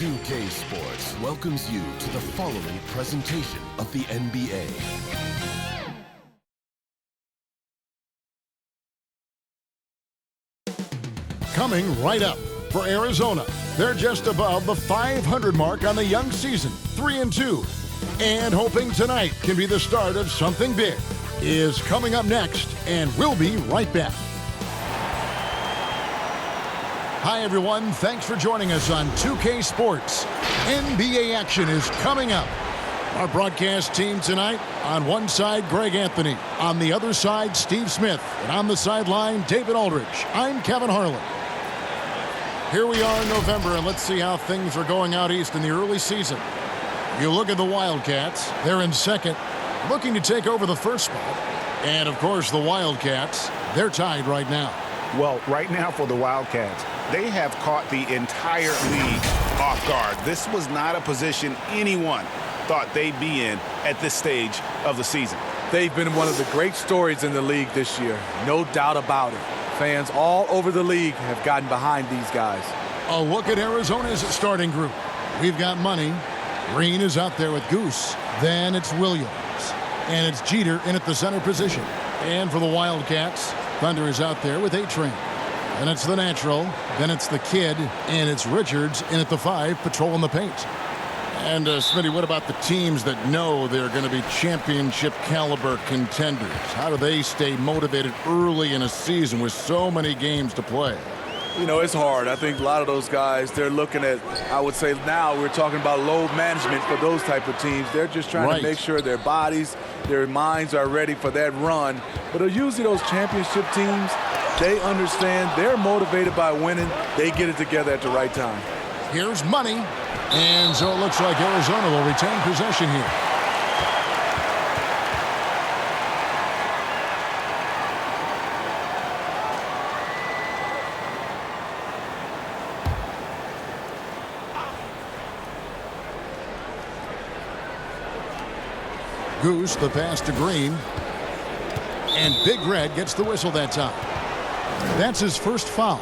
2K Sports welcomes you to the following presentation of the NBA. Coming right up for Arizona. They're just above the 500 mark on the young season, 3-2. And hoping tonight can be the start of something big is coming up next, and we'll be right back. Hi, everyone. Thanks for joining us on 2K Sports. NBA action is coming up. Our broadcast team tonight, on one side, Greg Anthony. On the other side, Steve Smith. And on the sideline, David Aldridge. I'm Kevin Harlan. Here we are in November, and let's see how things are going out east in the early season. You look at the Wildcats. They're in second, looking to take over the first spot. And, of course, the Wildcats, they're tied right now. Well, right now for the Wildcats, they have caught the entire league off guard. This was not a position anyone thought they'd be in at this stage of the season. They've been one of the great stories in the league this year. No doubt about it. Fans all over the league have gotten behind these guys. A look at Arizona's starting group. We've got Money. Green is out there with Goose. Then it's Williams. And it's Jeter in at the center position. And for the Wildcats, Thunder is out there with A-Train. And it's the natural. Then it's the kid. And it's Richards in at the 5, patrolling the paint. And, Smitty, what about the teams that know they're going to be championship caliber contenders? How do they stay motivated early in a season with so many games to play? You know, it's hard. I think a lot of those guys, they're looking at, I would say now we're talking about load management for those type of teams. They're just trying to make sure their bodies, their minds are ready for that run. But usually those championship teams, they understand they're motivated by winning. They get it together at the right time. Here's Money. And so it looks like Arizona will retain possession here. Goose, the pass to Green. And Big Red gets the whistle that time. That's his first foul.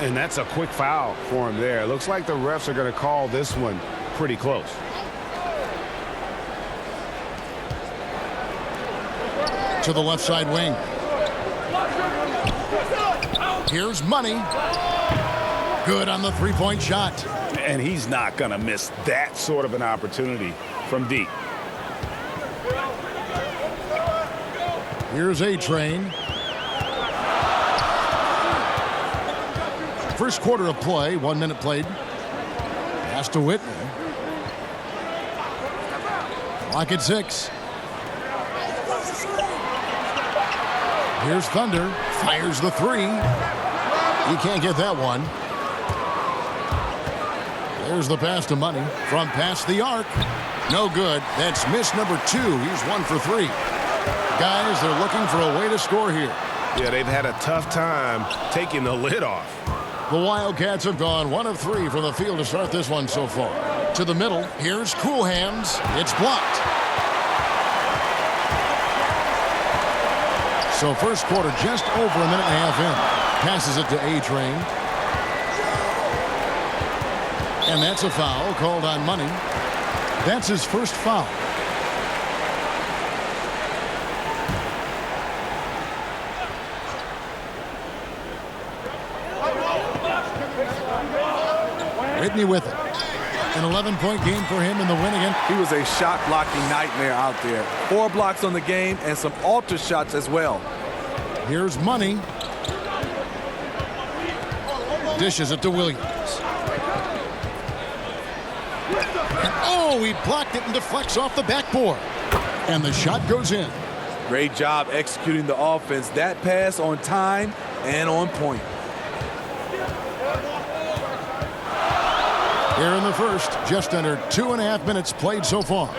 And that's a quick foul for him there. Looks like the refs are going to call this one pretty close. To the left side wing. Here's Money. Good on the three-point shot. And he's not going to miss that sort of an opportunity from deep. Here's A-Train. First quarter of play, 1 minute played. Pass to Whitney. Clock at 6. Here's Thunder. Fires the 3. He can't get that one. There's the pass to Money from past the arc. No good. That's miss number 2. He's 1 for 3. Guys, they're looking for a way to score here. Yeah, they've had a tough time taking the lid off. The Wildcats have gone 1 of 3 from the field to start this one so far. To the middle, here's Cool Hands. It's blocked. So first quarter just over a minute and a half in. Passes it to A-Train. And that's a foul called on Money. That's his first foul. Whitney with it. An 11-point game for him in the win again. He was a shot-blocking nightmare out there. 4 blocks on the game and some alter shots as well. Here's Money. Dishes it to Williams. And, oh, he blocked it and deflects off the backboard. And the shot goes in. Great job executing the offense. That pass on time and on point. Here in the first, just under 2.5 minutes played so far.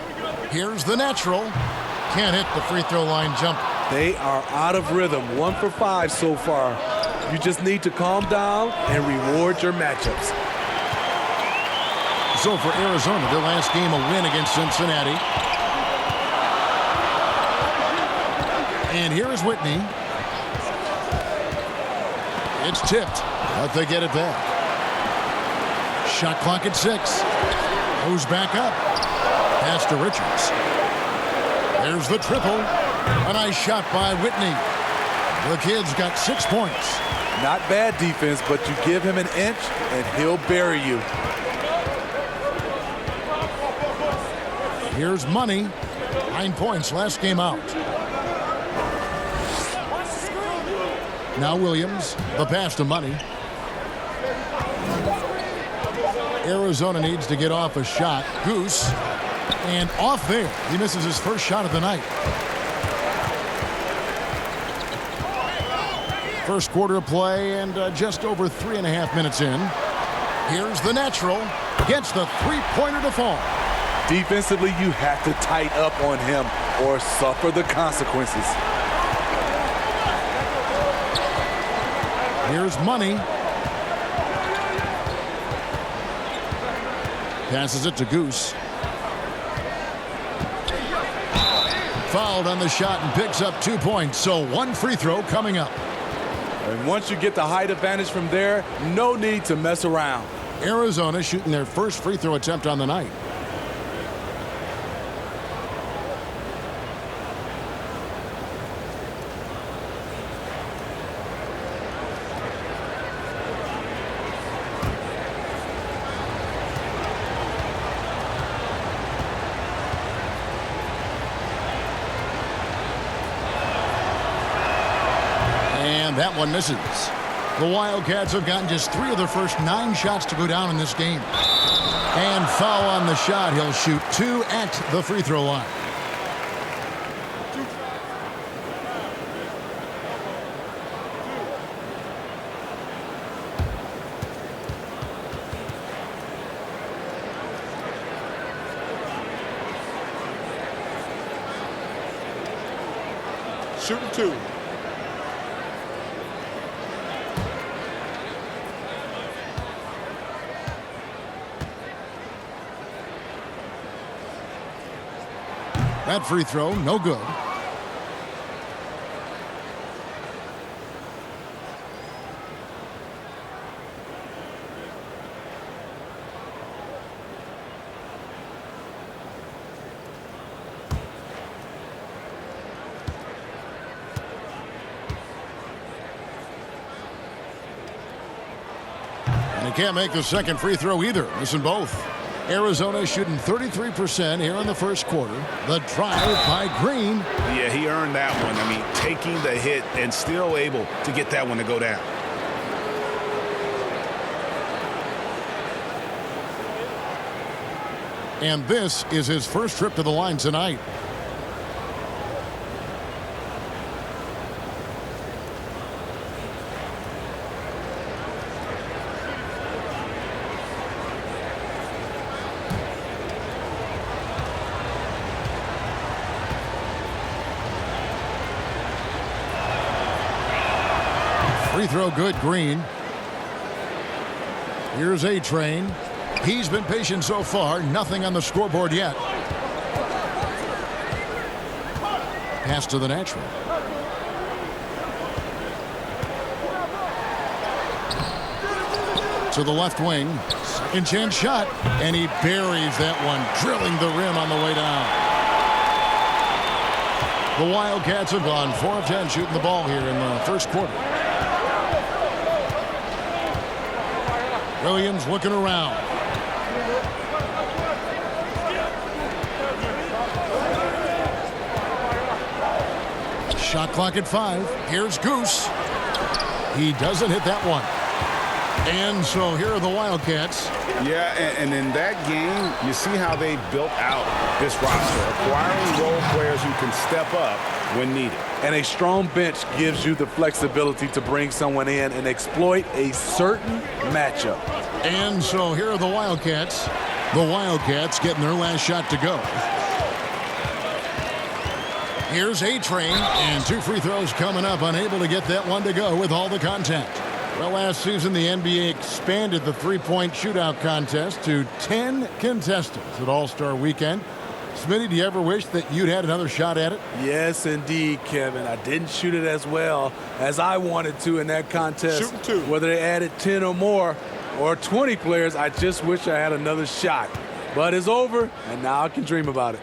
Here's the natural. Can't hit the free throw line jumper. They are out of rhythm. 1 for 5 so far. You just need to calm down and reward your matchups. So for Arizona, their last game a win against Cincinnati. And here is Whitney. It's tipped, but they get it back. Shot clock at 6. Goes back up. Pass to Richards. There's the triple. A nice shot by Whitney. The kid's got 6 points. Not bad defense, but you give him an inch and he'll bury you. Here's Money. 9 points last game out. Now Williams. The pass to Money. Arizona needs to get off a shot. Goose. And off there. He misses his first shot of the night. First quarter of play and just over 3.5 minutes in. Here's the natural. Gets the three-pointer to fall. Defensively, you have to tighten up on him or suffer the consequences. Here's Money. Passes it to Goose. Fouled on the shot and picks up 2 points. So 1 free throw coming up. And once you get the height advantage from there, no need to mess around. Arizona shooting their first free throw attempt on the night. That one misses. The Wildcats have gotten just 3 of their first 9 shots to go down in this game. And foul on the shot. He'll shoot 2 at the free throw line. Shooting 2. That free throw, no good. And he can't make the second free throw either. Missing both. Arizona shooting 33% here in the first quarter. The drive by Green. Yeah, he earned that one. I mean, taking the hit and still able to get that one to go down. And this is his first trip to the line tonight. Free throw good, Green. Here's A-Train. He's been patient so far. Nothing on the scoreboard yet. Pass to the natural. To the left wing. Second chance shot. And he buries that one, drilling the rim on the way down. The Wildcats have gone 4 of 10 shooting the ball here in the first quarter. Williams looking around. Shot clock at 5. Here's Goose. He doesn't hit that one. And so here are the Wildcats. Yeah, and in that game, you see how they built out this roster, acquiring role players who can step up when needed. And a strong bench gives you the flexibility to bring someone in and exploit a certain matchup. And so here are the Wildcats. The Wildcats getting their last shot to go. Here's A-Train, and 2 free throws coming up, unable to get that one to go with all the contact. Well, last season, the NBA expanded the three-point shootout contest to 10 contestants at All-Star Weekend. Smitty, do you ever wish that you'd had another shot at it? Yes, indeed, Kevin. I didn't shoot it as well as I wanted to in that contest. Shooting 2. Whether they added 10 or more, or 20 players, I just wish I had another shot. But it's over, and now I can dream about it.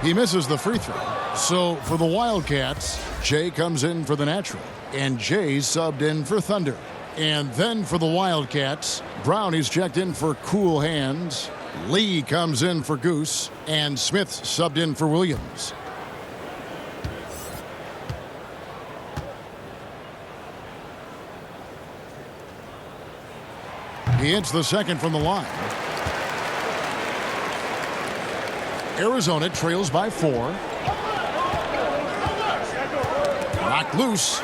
He misses the free throw. So for the Wildcats, Jay comes in for the natural, and Jay's subbed in for Thunder. And then for the Wildcats, Brownie's checked in for Cool Hands, Lee comes in for Goose, and Smith subbed in for Williams. He hits the second from the line. Arizona trails by 4. Knocked loose.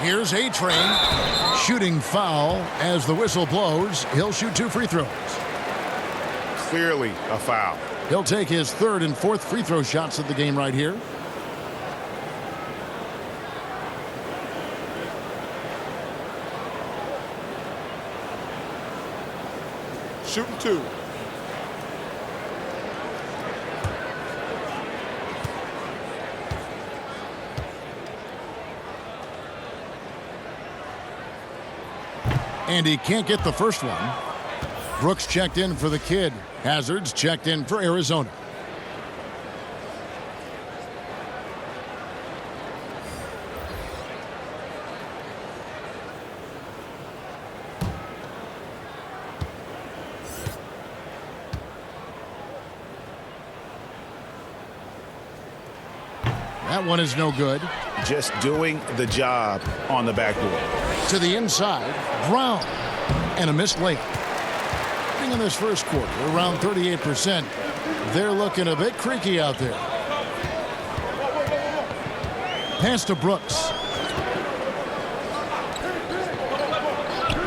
Here's A-Train. Shooting foul as the whistle blows. He'll shoot 2 free throws. Clearly a foul. He'll take his 3rd and 4th free throw shots of the game right here. Shooting 2. And he can't get the first one. Brooks checked in for the kid. Hazard's checked in for Arizona. That one is no good. Just doing the job on the backboard. To the inside, Brown, and a missed layup. In this first quarter, around 38%. They're looking a bit creaky out there. Pass to Brooks.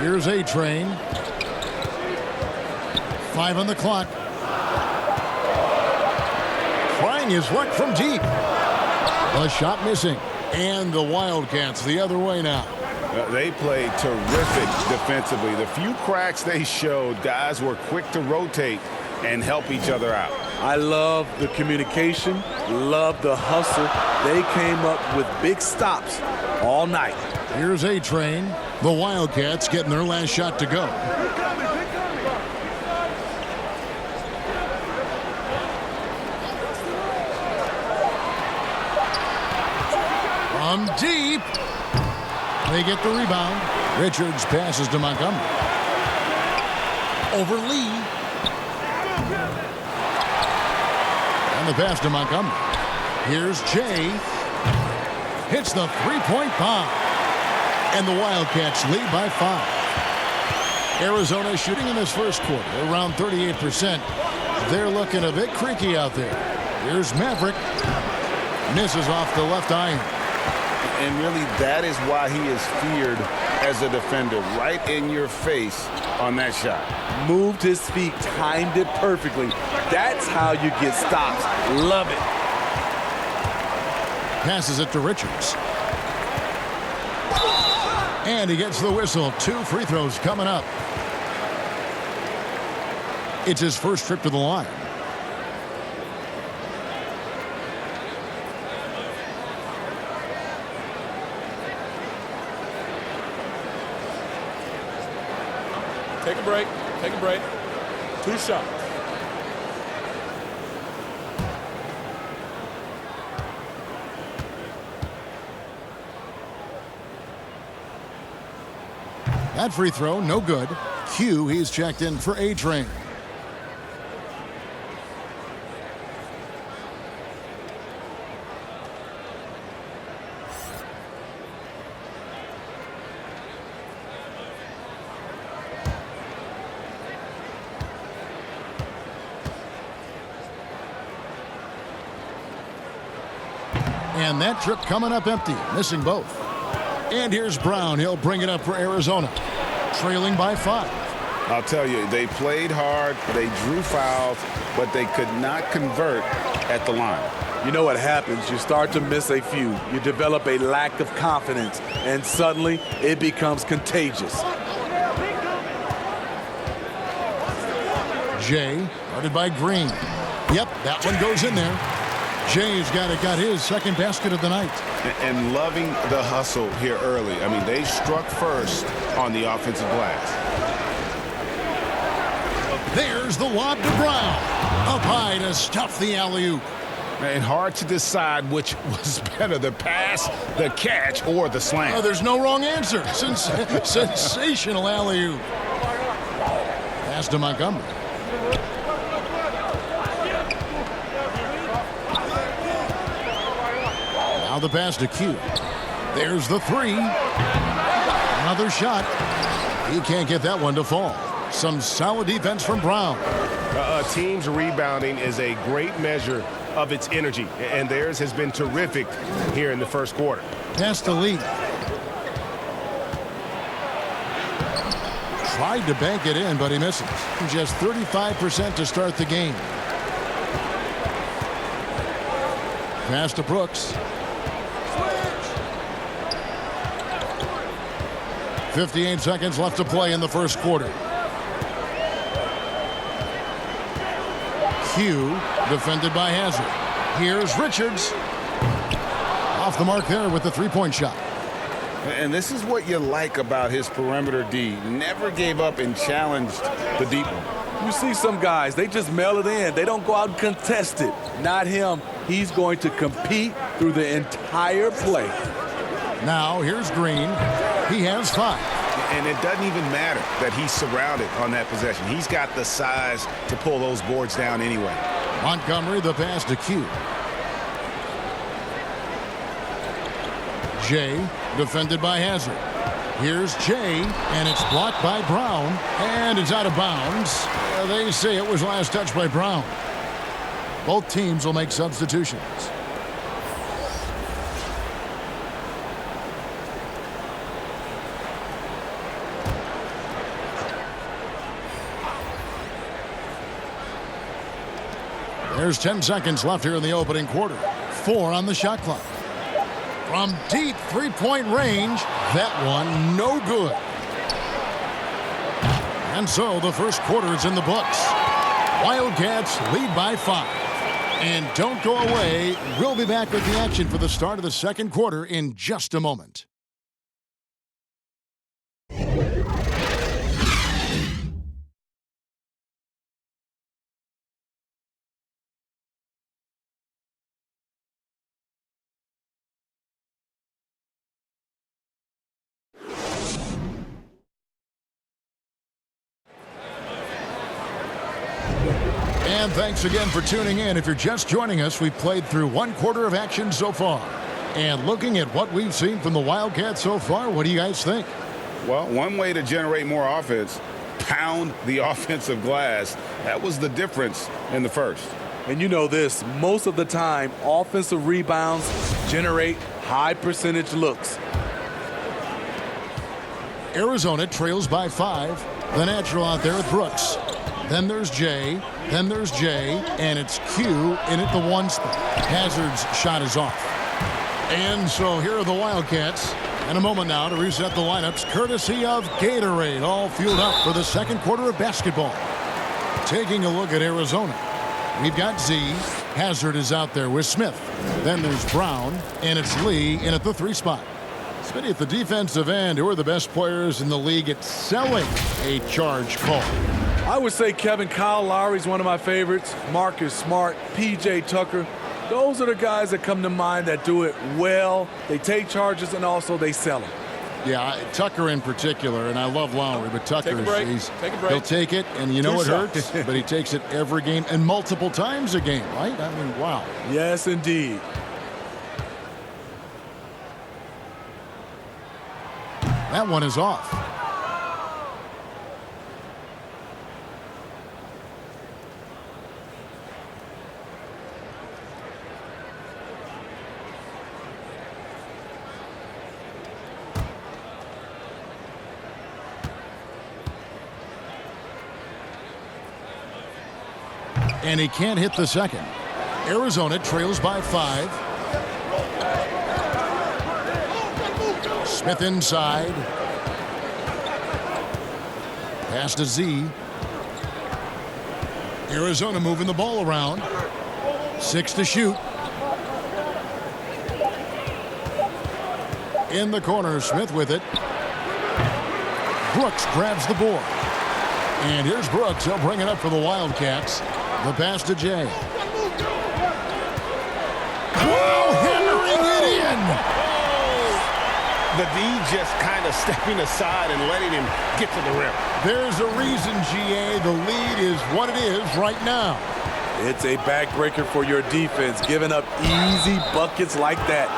Here's A-Train. 5 on the clock. Trying his luck from deep. A shot missing. And the Wildcats the other way now. They played terrific defensively. The few cracks they showed, guys were quick to rotate and help each other out. I love the communication, love the hustle. They came up with big stops all night. Here's A-Train. The Wildcats getting their last shot to go. From deep. They get the rebound. Richards passes to Montgomery. Over Lee. And the pass to Montgomery. Here's Jay. Hits the three-point bomb. And the Wildcats lead by 5. Arizona shooting in this first quarter around 38%. They're looking a bit creaky out there. Here's Maverick. Misses off the left iron. And really, that is why he is feared as a defender. Right in your face on that shot. Moved his feet, timed it perfectly. That's how you get stops. Love it. Passes it to Richards. And he gets the whistle. 2 free throws coming up. It's his first trip to the line. Take a break. Take a break. 2 shots. That free throw, no good. Q, he's checked in for A-Train. And that trip coming up empty, missing both. And here's Brown. He'll bring it up for Arizona, trailing by 5. I'll tell you, they played hard, they drew fouls, but they could not convert at the line. You know what happens? You start to miss a few. You develop a lack of confidence, and suddenly it becomes contagious. Jay, guarded by Green. Yep, that one goes in there. Jay's got his second basket of the night. And loving the hustle here early. I mean, they struck first on the offensive glass. There's the lob to Brown. Up high to stuff the alley-oop. And hard to decide which was better, the pass, the catch, or the slam. Oh, there's no wrong answer. Sensational alley-oop. Pass to Montgomery. Now the pass to Q. There's the three. Another shot. He can't get that one to fall. Some solid defense from Brown. A team's rebounding is a great measure of its energy, and theirs has been terrific here in the first quarter. Pass to Lee. Tried to bank it in, but he misses. Just 35% to start the game. Pass to Brooks. 58 seconds left to play in the first quarter. Q defended by Hazard. Here's Richards. Off the mark there with the three-point shot. And this is what you like about his perimeter D. Never gave up and challenged the deep one. You see some guys, they just mail it in. They don't go out and contest it. Not him. He's going to compete through the entire play. Now here's Green. He has 5. And it doesn't even matter that he's surrounded on that possession. He's got the size to pull those boards down anyway. Montgomery, the pass to Q. Jay, defended by Hazard. Here's Jay, and it's blocked by Brown, and it's out of bounds. They say it was last touched by Brown. Both teams will make substitutions. There's 10 seconds left here in the opening quarter. 4 on the shot clock. From deep three-point range, that one no good. And so the first quarter is in the books. Wildcats lead by 5. And don't go away. We'll be back with the action for the start of the second quarter in just a moment. And thanks again for tuning in. If you're just joining us, we've played through one quarter of action so far. And looking at what we've seen from the Wildcats so far, what do you guys think? Well, one way to generate more offense, pound the offensive glass. That was the difference in the first. And you know this, most of the time, offensive rebounds generate high percentage looks. Arizona trails by 5. The natural out there with Brooks. Then there's Jay. Then there's Jay. And it's Q in at the 1 spot. Hazard's shot is off. And so here are the Wildcats. In a moment now to reset the lineups, courtesy of Gatorade. All fueled up for the second quarter of basketball. Taking a look at Arizona. We've got Z. Hazard is out there with Smith. Then there's Brown. And it's Lee in at the 3 spot. Smitty at the defensive end, who are the best players in the league at selling a charge call? I would say Kyle Lowry is one of my favorites. Marcus Smart, P.J. Tucker. Those are the guys that come to mind that do it well. They take charges and also they sell them. Yeah, Tucker in particular, and I love Lowry, but Tucker, he'll take it, and you know it hurts, but he takes it every game and multiple times a game, right? I mean, wow. Yes, indeed. That one is off. And he can't hit the second. Arizona trails by 5. Smith inside. Pass to Z. Arizona moving the ball around. 6 to shoot. In the corner, Smith with it. Brooks grabs the board. And here's Brooks. He'll bring it up for the Wildcats. The pass to Jay. Whoa, hammering it in. The D just kind of stepping aside and letting him get to the rim. There's a reason, GA, the lead is what it is right now. It's a backbreaker for your defense, giving up easy buckets like that.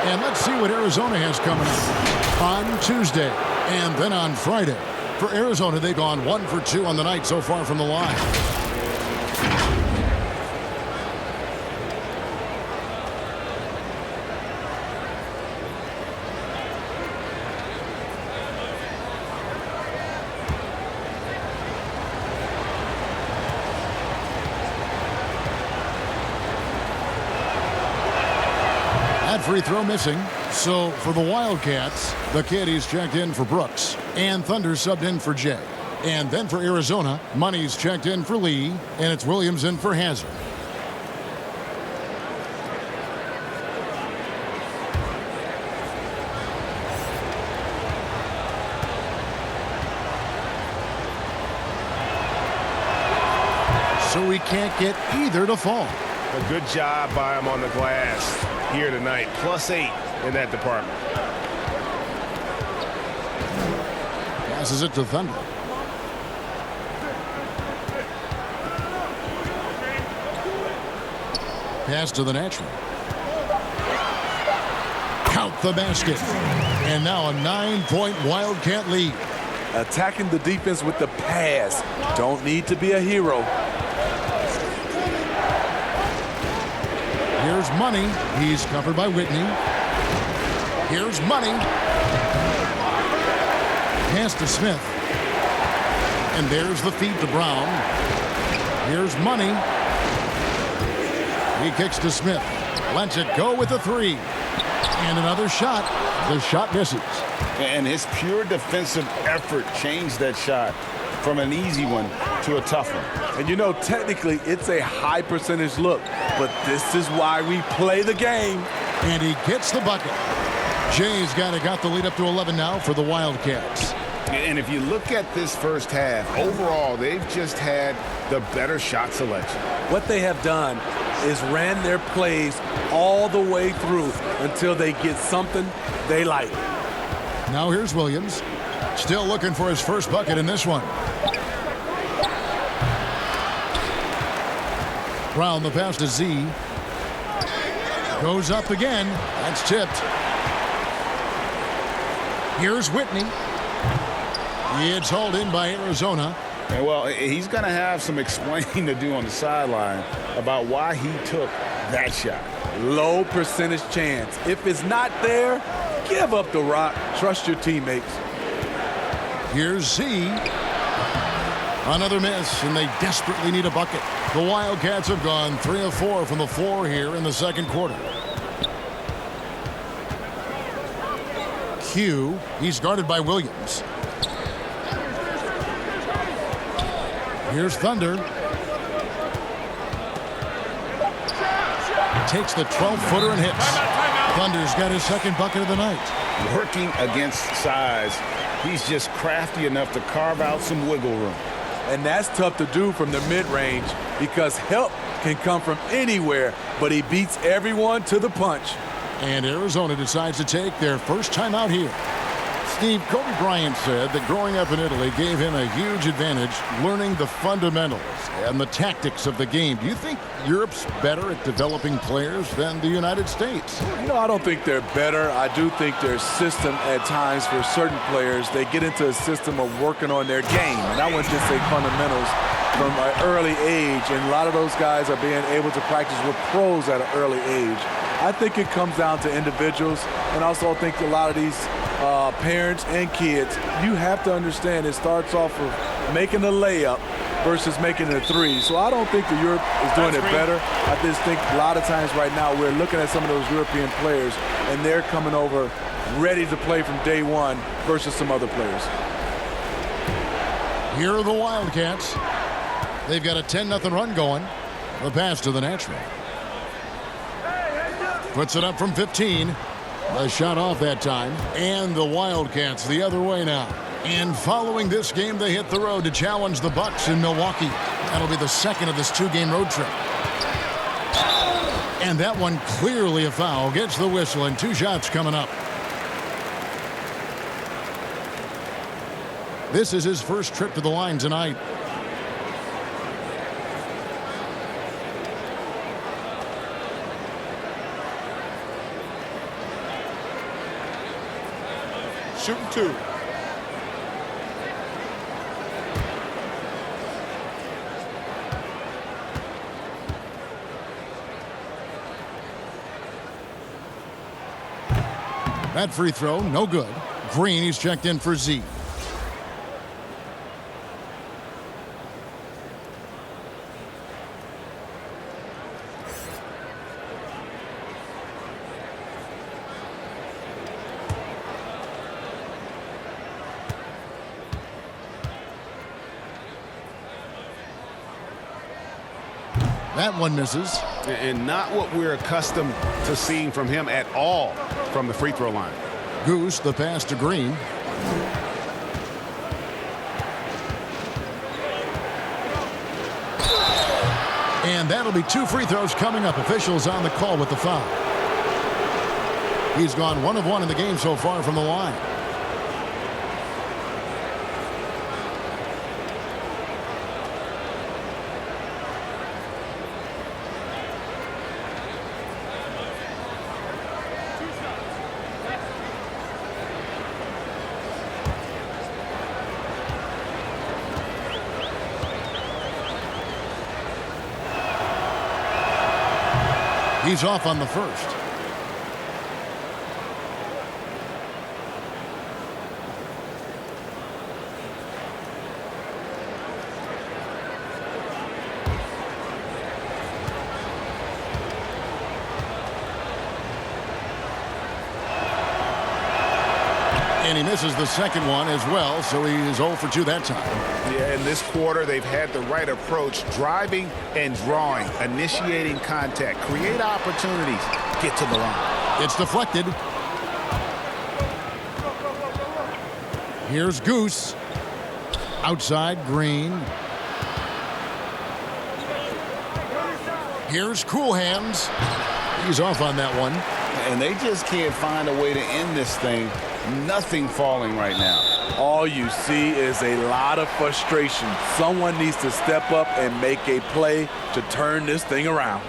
And let's see what Arizona has coming up on Tuesday and then on Friday. For Arizona, they've gone 1 for 2 on the night so far from the line. Free throw missing. So for the Wildcats, the kid, he's checked in for Brooks. And Thunder subbed in for Jay. And then for Arizona, Money's checked in for Lee. And it's Williams in for Hazard. So we can't get either to fall. A good job by him on the glass here tonight. +8 in that department. Passes it to Thunder. Pass to the natural. Count the basket. And now a 9-point Wildcat lead. Attacking the defense with the pass. Don't need to be a hero. Here's Money. He's covered by Whitney. Here's Money. Pass to Smith. And there's the feed to Brown. Here's Money. He kicks to Smith. Lets it go with a 3. And another shot. The shot misses. And his pure defensive effort changed that shot from an easy one to a tough one. And you know, technically, it's a high percentage look, but this is why we play the game. And he gets the bucket. Jay's got the lead up to 11 now for the Wildcats. And if you look at this first half, overall, they've just had the better shot selection. What they have done is ran their plays all the way through until they get something they like. Now here's Williams. Still looking for his first bucket in this one. Brown, the pass to Z. Goes up again. That's tipped. Here's Whitney. It's hauled in by Arizona. And well, he's going to have some explaining to do on the sideline about why he took that shot. Low percentage chance. If it's not there, give up the rock. Trust your teammates. Here's Z. Another miss, and they desperately need a bucket. The Wildcats have gone 3 of 4 from the floor here in the second quarter. Q, he's guarded by Williams. Here's Thunder. Takes the 12-footer and hits. Thunder's got his second bucket of the night. Working against size, he's just crafty enough to carve out some wiggle room. And that's tough to do from the mid-range because help can come from anywhere, but he beats everyone to the punch. And Arizona decides to take their first time out here. Steve, Kobe Bryant said that growing up in Italy gave him a huge advantage learning the fundamentals and the tactics of the game. Do you think Europe's better at developing players than the United States? You know, I don't think they're better. I do think their system at times for certain players, they get into a system of working on their game. And I wouldn't just say fundamentals from an early age. And a lot of those guys are being able to practice with pros at an early age. I think it comes down to individuals. And also I think a lot of these parents and kids, you have to understand it starts off with making a layup versus making a 3. So I don't think that Europe is doing it better. I just think a lot of times right now we're looking at some of those European players and they're coming over ready to play from day one versus some other players. Here are the Wildcats. They've got a 10-0 run going. The pass to the natural. Puts it up from 15. A shot off that time. And the Wildcats the other way now. And following this game, they hit the road to challenge the Bucks in Milwaukee. That'll be the second of this two-game road trip. And that one clearly a foul. Gets the whistle, and 2 shots coming up. This is his first trip to the line tonight. Shooting 2. That free throw, no good. Green, he's checked in for Z. That one misses. And not what we're accustomed to seeing from him at all from the free throw line. Goose, the pass to Green. And that'll be 2 free throws coming up. Officials on the call with the foul. He's gone 1 of 1 in the game so far from the line. He's off on the first. And he misses the second one as well, so he is 0 for 2 that time. Yeah, in this quarter, they've had the right approach, driving and drawing, initiating contact, create opportunities, get to the line. It's deflected. Here's Goose. Outside, Green. Here's Cool Hands. He's off on that one. And they just can't find a way to end this thing. Nothing falling right now. All you see is a lot of frustration. Someone needs to step up and make a play to turn this thing around.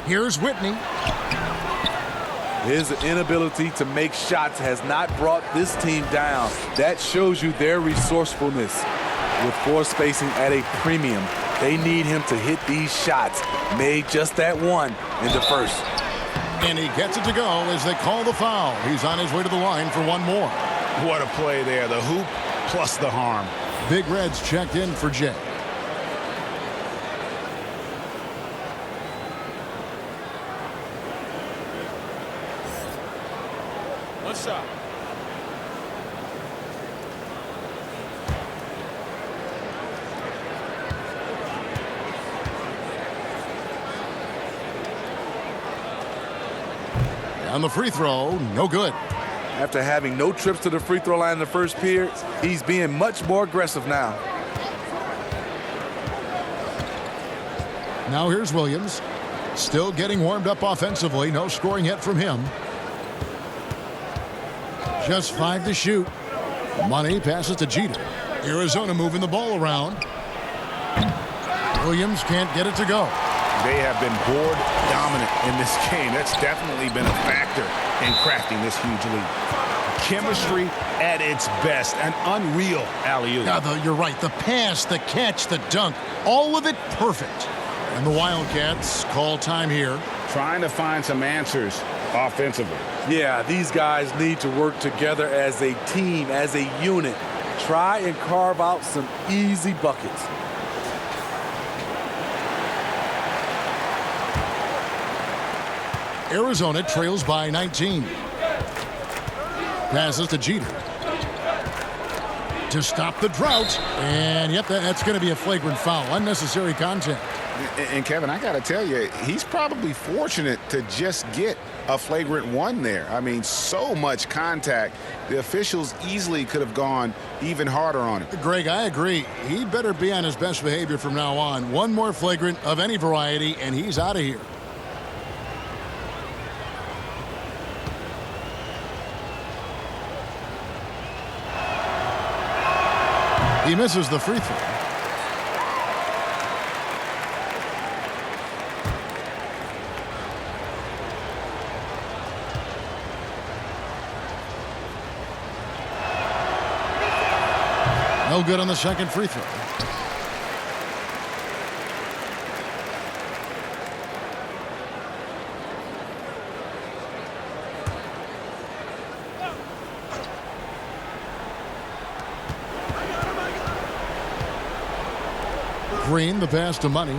Here's Whitney. His inability to make shots has not brought this team down. That shows you their resourcefulness. With floor spacing at a premium, they need him to hit these shots. Made just that one in the first. And he gets it to go as they call the foul. He's on his way to the line for one more. What a play there. The hoop plus the harm. Big Red's checked in for Jay. One shot. On the free throw, no good. After having no trips to the free throw line in the first period, he's being much more aggressive now. Now here's Williams. Still getting warmed up offensively. No scoring yet from him. Just 5 to shoot. Money passes to Jeter. Arizona moving the ball around. Williams can't get it to go. They have been board dominant in this game. That's definitely been a factor in crafting this huge lead. Chemistry at its best. An unreal alley-oop. Yeah, you're right. The pass, the catch, the dunk, all of it perfect. And the Wildcats call time here. Trying to find some answers offensively. Yeah, these guys need to work together as a team, as a unit. Try and carve out some easy buckets. Arizona trails by 19. Passes to Jeter. To stop the drought. And, yep, that's going to be a flagrant foul. Unnecessary contact. And Kevin, I got to tell you, he's probably fortunate to just get a flagrant one there. I mean, so much contact. The officials easily could have gone even harder on him. Greg, I agree. He better be on his best behavior from now on. One more flagrant of any variety, and he's out of here. He misses the free throw. No good on the second free throw. Green, the pass to Money.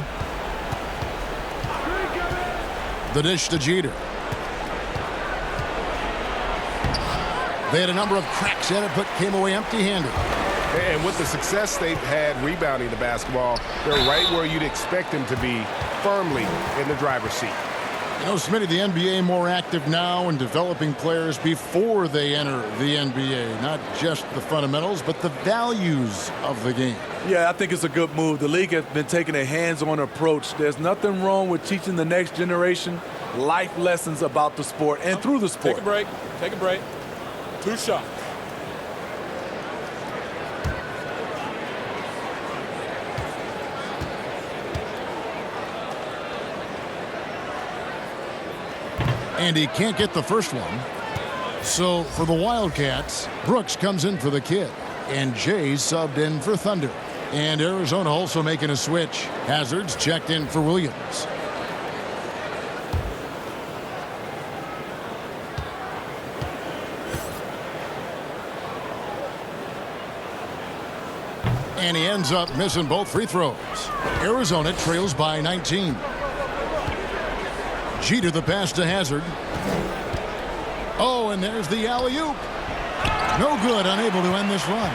The dish to Jeter. They had a number of cracks at it, but came away empty-handed. And with the success they've had rebounding the basketball, they're right where you'd expect them to be, firmly in the driver's seat. You know, Smitty, the NBA more active now in developing players before they enter the NBA. Not just the fundamentals, but the values of the game. Yeah, I think it's a good move. The league has been taking a hands-on approach. There's nothing wrong with teaching the next generation life lessons about the sport and through the sport. Take a break. Take a break. 2 shots. And he can't get the first one. So for the Wildcats, Brooks comes in for the kid. And Jay's subbed in for Thunder. And Arizona also making a switch. Hazard's checked in for Williams. And he ends up missing both free throws. Arizona trails by 19. Jeter the pass to Hazard. Oh, and there's the alley-oop. No good, unable to end this run.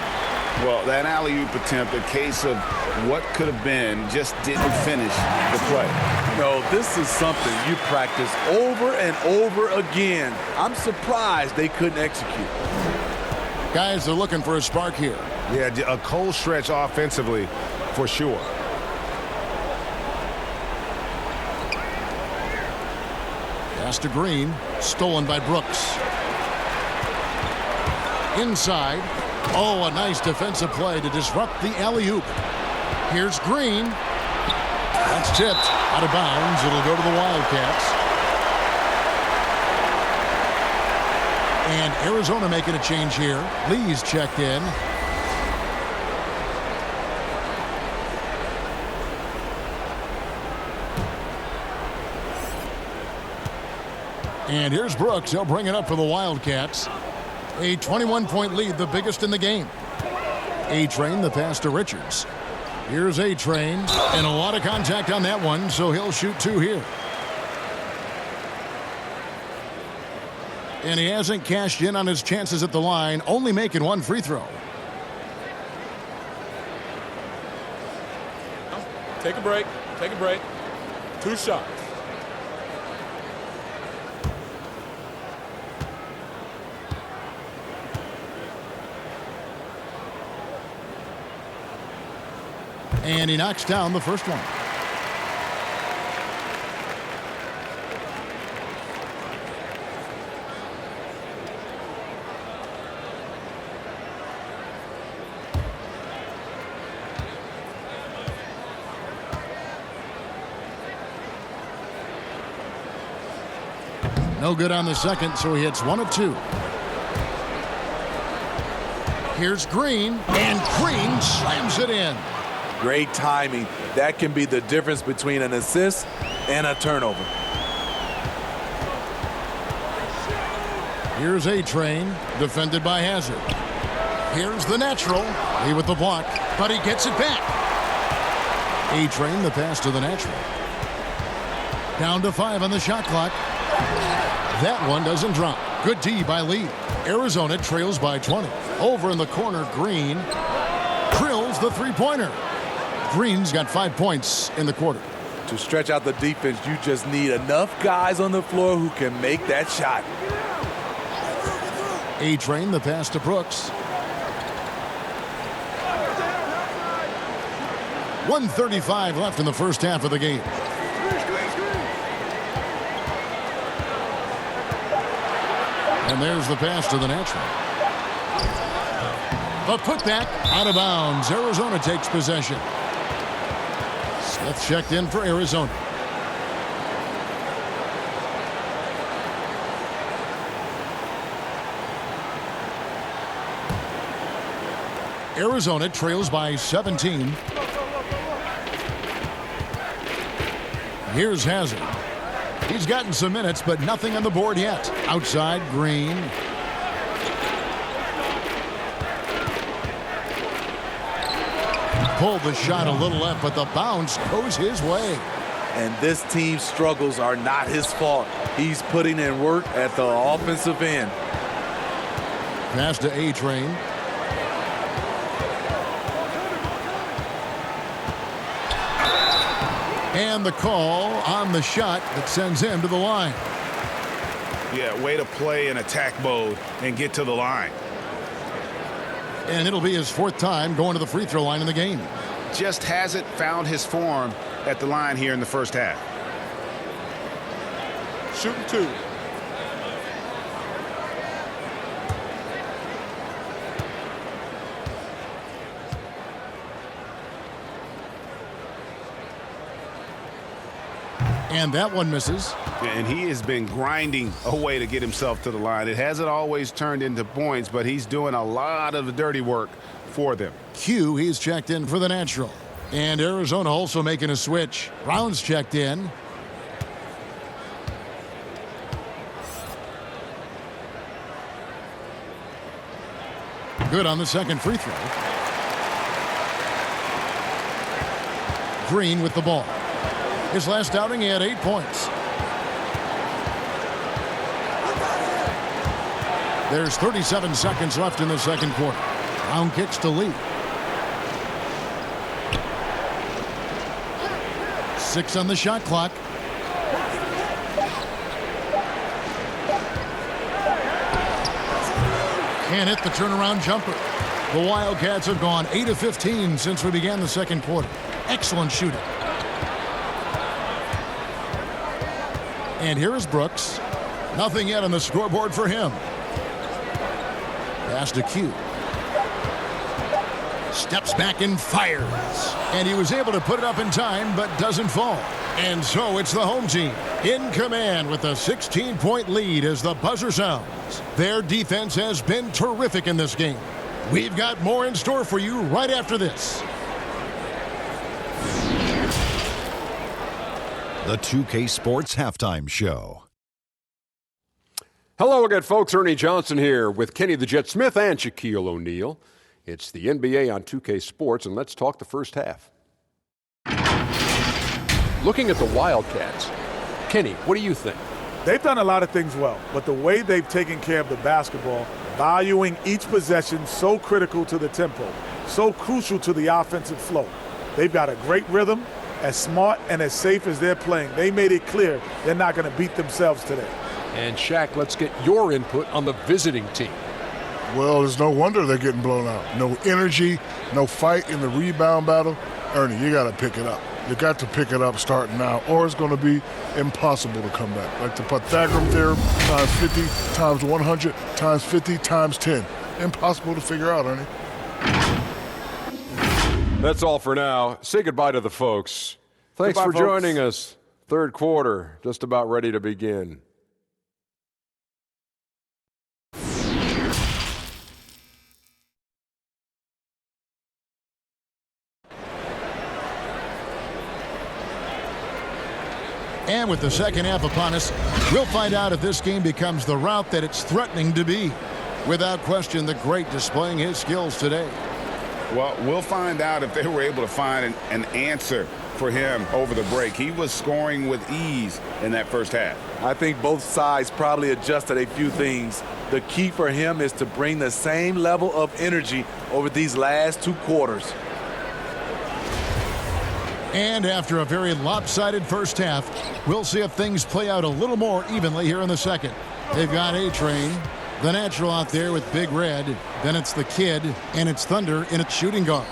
Well, that alley-oop attempt, a case of what could have been, just didn't finish the play. No, this is something you practice over and over again. I'm surprised they couldn't execute. Guys are looking for a spark here. Yeah, a cold stretch offensively, for sure. Pass to Green, stolen by Brooks. Inside. Oh, a nice defensive play to disrupt the alley-oop. Here's Green. That's tipped out of bounds. It'll go to the Wildcats. And Arizona making a change here. Lee's checked in. And here's Brooks. He'll bring it up for the Wildcats. A 21-point lead, the biggest in the game. A-Train, the pass to Richards. Here's A-Train, and a lot of contact on that one, so he'll shoot 2 here. And he hasn't cashed in on his chances at the line, only making 1 free throw. Take a break. Take a break. 2 shots. And he knocks down the first one. No good on the second, so he hits 1 of 2. Here's Green, and Green slams it in. Great timing. That can be the difference between an assist and a turnover. Here's A-Train, defended by Hazard. Here's the natural. Lee with the block, but he gets it back. A-Train, the pass to the natural. Down to 5 on the shot clock. That one doesn't drop. Good D by Lee. Arizona trails by 20. Over in the corner, Green drills the three-pointer. Green's got 5 points in the quarter. To stretch out the defense, you just need enough guys on the floor who can make that shot. A-Train, the pass to Brooks. 1:35 left in the first half of the game. And there's the pass to the natural. The putback out of bounds. Arizona takes possession. Smith checked in for Arizona. Arizona trails by 17. Here's Hazard. He's gotten some minutes, but nothing on the board yet. Outside, Green. Pulled the shot a little left, but the bounce goes his way. And this team's struggles are not his fault. He's putting in work at the offensive end. Pass to A-Train. And the call on the shot that sends him to the line. Yeah, way to play in attack mode and get to the line. And it'll be his 4th time going to the free throw line in the game. Just hasn't found his form at the line here in the first half. Shooting 2. And that one misses. And he has been grinding away to get himself to the line. It hasn't always turned into points, but he's doing a lot of the dirty work for them. Q, he's checked in for the natural. And Arizona also making a switch. Brown's checked in. Good on the second free throw. Green with the ball. His last outing, he had 8 points. There's 37 seconds left in the second quarter. Brown kicks to Lee. 6 on the shot clock. Can't hit the turnaround jumper. The Wildcats have gone 8 of 15 since we began the second quarter. Excellent shooting. And here is Brooks. Nothing yet on the scoreboard for him. Pass to Q. Steps back and fires. And he was able to put it up in time, but doesn't fall. And so it's the home team in command with a 16-point lead as the buzzer sounds. Their defense has been terrific in this game. We've got more in store for you right after this. The 2K Sports Halftime Show. Hello again, folks. Ernie Johnson here with Kenny the Jet Smith and Shaquille O'Neal. It's the NBA on 2K Sports, and let's talk the first half. Looking at the Wildcats, Kenny, what do you think? They've done a lot of things well, but the way they've taken care of the basketball, valuing each possession, so critical to the tempo, so crucial to the offensive flow. They've got a great rhythm. As smart and as safe as they're playing, they made it clear they're not going to beat themselves today. And Shaq, let's get your input on the visiting team. Well, there's no wonder they're getting blown out. No energy, no fight in the rebound battle. Ernie, you got to pick it up. You got to pick it up starting now, or it's going to be impossible to come back. Like the Pythagorean theorem, times 50, times 100, times 50, times 10. Impossible to figure out, Ernie. That's all for now. Say goodbye to the folks. Thanks for joining us. Third quarter, just about ready to begin. And with the second half upon us, we'll find out if this game becomes the route that it's threatening to be. Without question, the great displaying his skills today. Well, we'll find out if they were able to find an answer for him over the break. He was scoring with ease in that first half. I think both sides probably adjusted a few things. The key for him is to bring the same level of energy over these last 2 quarters. And after a very lopsided first half, we'll see if things play out a little more evenly here in the second. They've got A-Train, the natural out there with Big Red. Then it's the Kid, and it's Thunder in its shooting guard.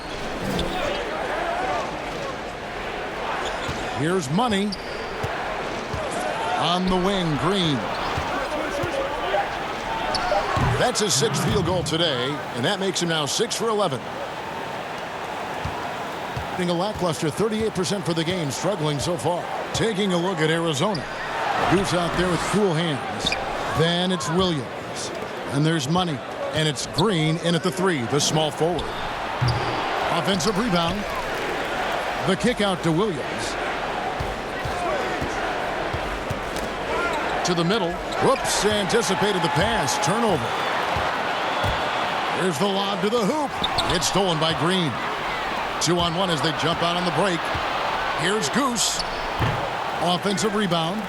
Here's Money. On the wing, Green. That's his 6th field goal today, and that makes him now 6 for 11. A lackluster 38% for the game, struggling so far. Taking a look at Arizona. Goose out there with cool hands. Then it's Williams. And there's Money. And it's Green in at the 3, the small forward. Offensive rebound. The kick out to Williams. To the middle. Whoops, anticipated the pass. Turnover. There's the lob to the hoop. It's stolen by Green. 2-on-1 as they jump out on the break. Here's Goose. Offensive rebound.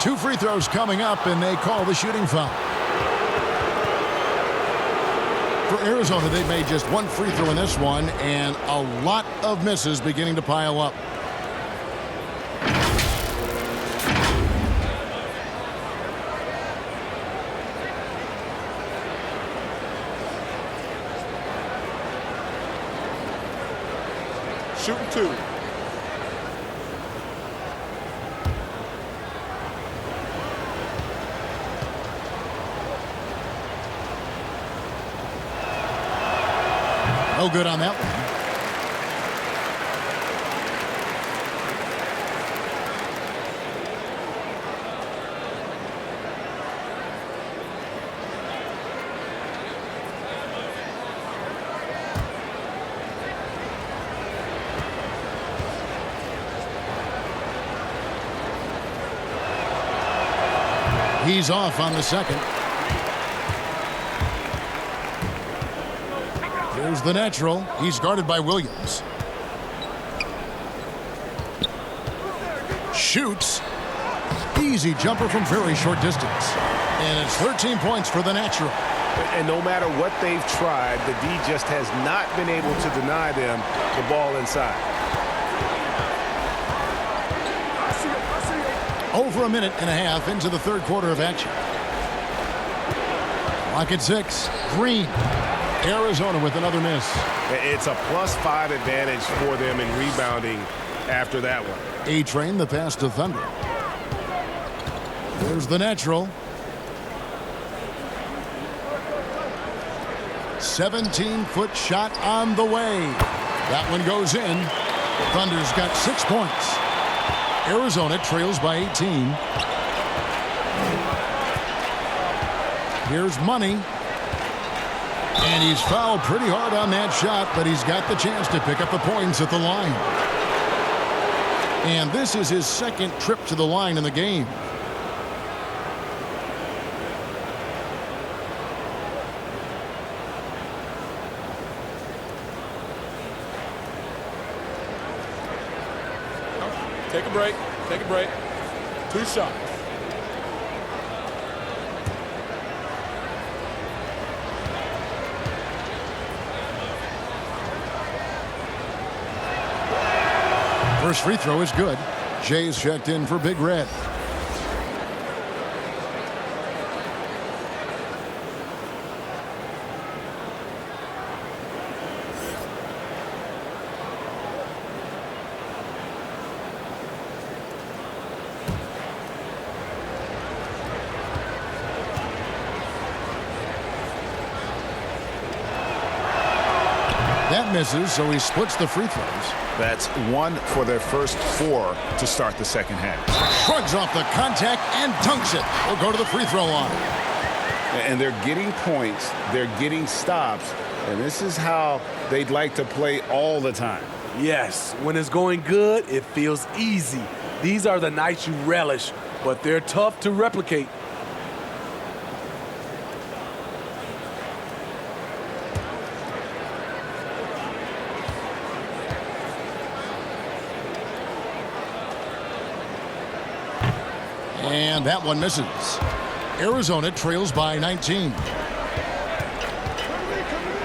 2 free throws coming up, and they call the shooting foul. For Arizona, they made just 1 free throw in this one, and a lot of misses beginning to pile up. Shooting 2. No good on that one. He's off on the second. Here's the natural. He's guarded by Williams. Shoots. Easy jumper from very short distance. And it's 13 points for the natural. And no matter what they've tried, the D just has not been able to deny them the ball inside. Over a minute and a half into the third quarter of action. Clock at 6. Green. Arizona with another miss. It's a +5 advantage for them in rebounding after that one. A-Train, the pass to Thunder. There's the natural. 17-foot shot on the way. That one goes in. Thunder's got 6 points. Arizona trails by 18. Here's Money. And he's fouled pretty hard on that shot, but he's got the chance to pick up the points at the line. And this is his second trip to the line in the game. Take a break. Take a break. 2 shots. First free throw is good. Jay's checked in for Big Red. That misses, so he splits the free throws. That's 1 for their first 4 to start the second half. Shrugs off the contact and dunks it. We'll go to the free throw line. And they're getting points. They're getting stops. And this is how they'd like to play all the time. Yes, when it's going good, it feels easy. These are the nights you relish, but they're tough to replicate. And that one misses. Arizona trails by 19.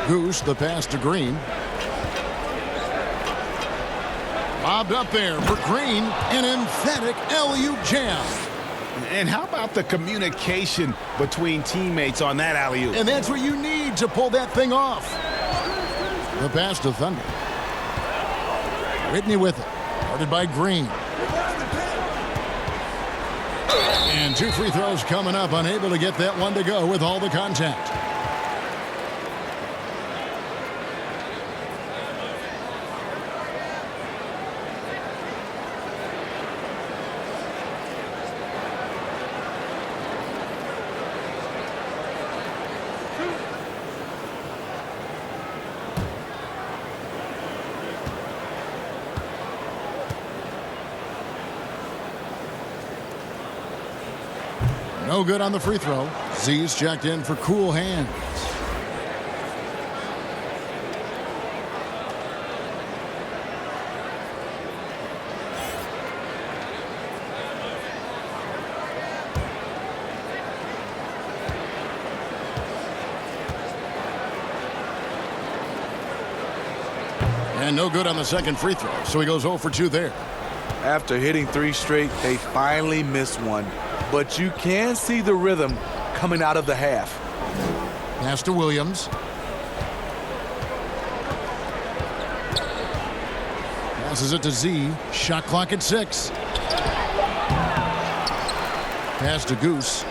Goose, the pass to Green. Lobbed up there for Green. An emphatic LU jam. And how about the communication between teammates on that alley-oop? And that's what you need to pull that thing off. The pass to Thunder. Whitney with it. Guarded by Green. And 2 free throws coming up. Unable to get that one to go with all the contact. No good on the free throw. Z's checked in for cool hands. And no good on the second free throw, so he goes 0 for 2 there. After hitting 3 straight, they finally missed one. But you can see the rhythm coming out of the half. Pass to Williams. Passes it to Z. Shot clock at 6. Pass to Goose.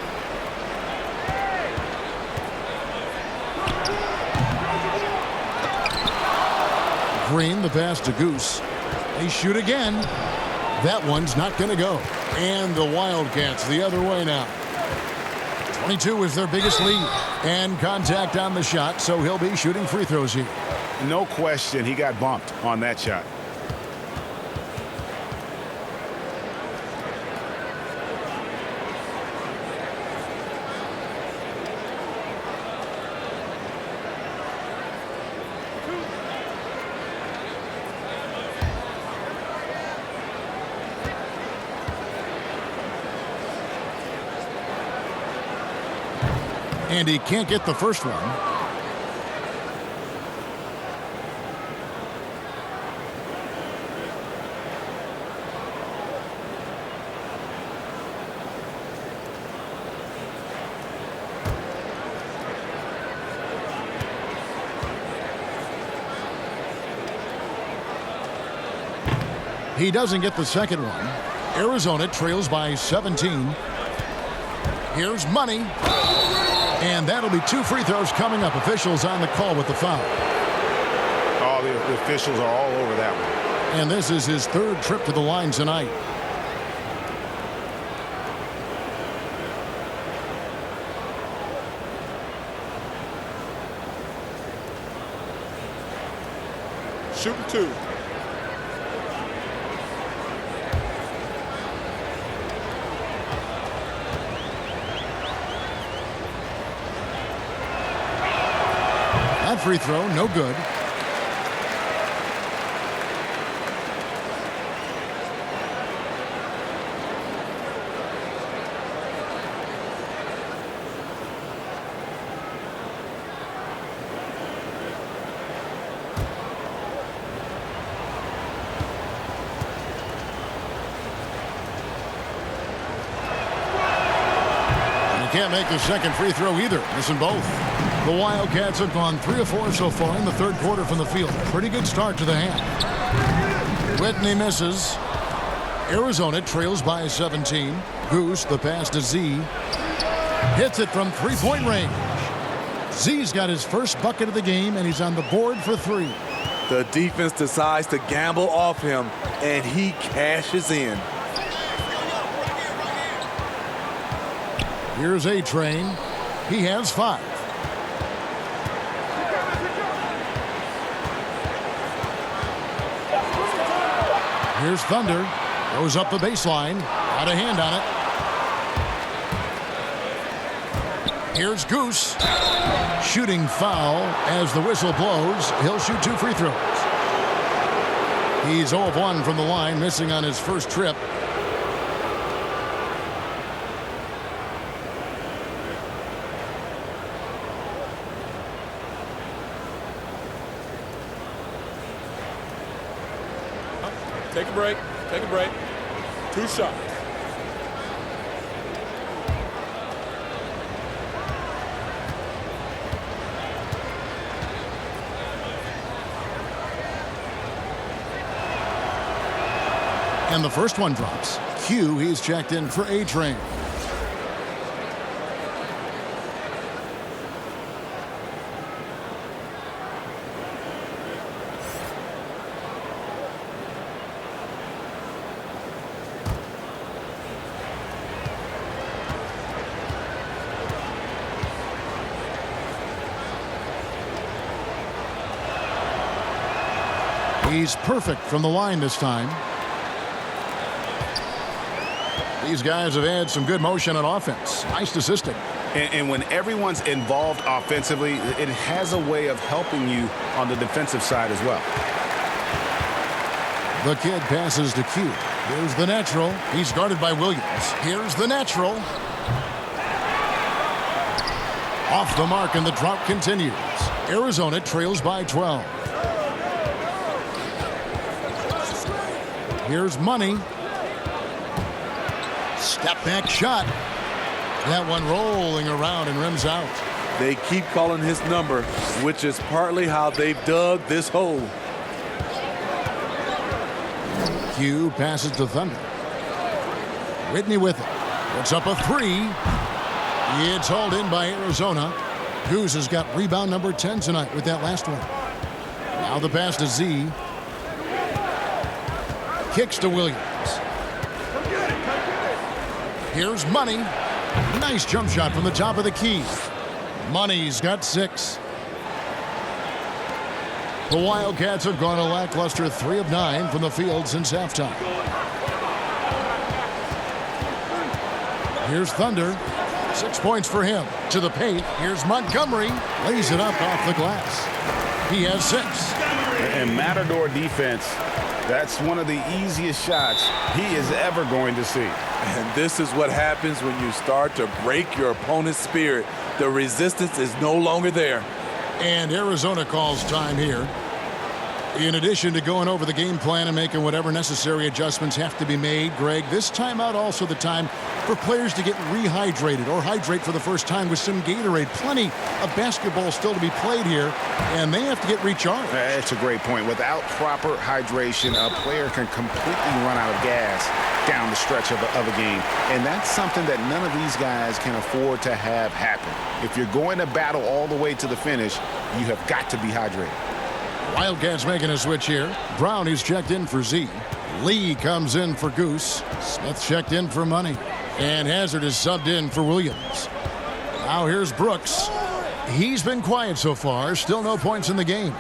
Green, the pass to Goose. They shoot again. That one's not going to go. And the Wildcats the other way now. 22 is their biggest lead. And contact on the shot, so he'll be shooting free throws here. No question, he got bumped on that shot. And he can't get the first one. He doesn't get the second one. Arizona trails by 17. Here's Money. And that'll be 2 free throws coming up. Officials on the call with the foul. Oh, the officials are all over that one. And this is his 3rd trip to the line tonight. Shooting 2. That free throw, no good. And he can't make the second free throw either. Missing both. The Wildcats have gone 3 of 4 so far in the 3rd quarter from the field. Pretty good start to the half. Whitney misses. Arizona trails by 17. Goose, the pass to Z. Hits it from 3-point range. Z's got his first bucket of the game, and he's on the board for 3. The defense decides to gamble off him, and he cashes in. Here's A-Train. He has 5. Here's Thunder. Goes up the baseline. Got a hand on it. Here's Goose. Shooting foul as the whistle blows. He'll shoot 2 free throws. He's 0 of 1 from the line, missing on his first trip. Take a break. Take a break. 2 shots. And the first one drops. Q, he's checked in for A-Train. He's perfect from the line this time. These guys have had some good motion on offense. Nice assisting. And when everyone's involved offensively, it has a way of helping you on the defensive side as well. The kid passes to Q. Here's the natural. He's guarded by Williams. Here's the natural. Off the mark, and the drought continues. Arizona trails by 12. Here's Money. Step back shot. That one rolling around and rims out. They keep calling his number, which is partly how they've dug this hole. Q passes to Thunder. Whitney with it. Puts up a 3. It's hauled in by Arizona. Goose has got rebound number 10 tonight with that last one. Now the pass to Z. Kicks to Williams. Here's Money. Nice jump shot from the top of the key. Money's got 6. The Wildcats have gone a lackluster 3 of 9 from the field since halftime. Here's Thunder. 6 points for him. To the paint. Here's Montgomery. Lays it up off the glass. He has 6. And Matador defense, that's one of the easiest shots he is ever going to see. And this is what happens when you start to break your opponent's spirit. The resistance is no longer there. And Arizona calls time here. In addition to going over the game plan and making whatever necessary adjustments have to be made, Greg, this timeout also the time for players to get rehydrated or hydrate for the first time with some Gatorade. Plenty of basketball still to be played here, and they have to get recharged. That's a great point. Without proper hydration, a player can completely run out of gas down the stretch of a game. And that's something that none of these guys can afford to have happen. If you're going to battle all the way to the finish, you have got to be hydrated. Wildcats making a switch here. Brown is checked in for Z. Lee comes in for Goose. Smith checked in for Money. And Hazard is subbed in for Williams. Now here's Brooks. He's been quiet so far. Still no points in the game.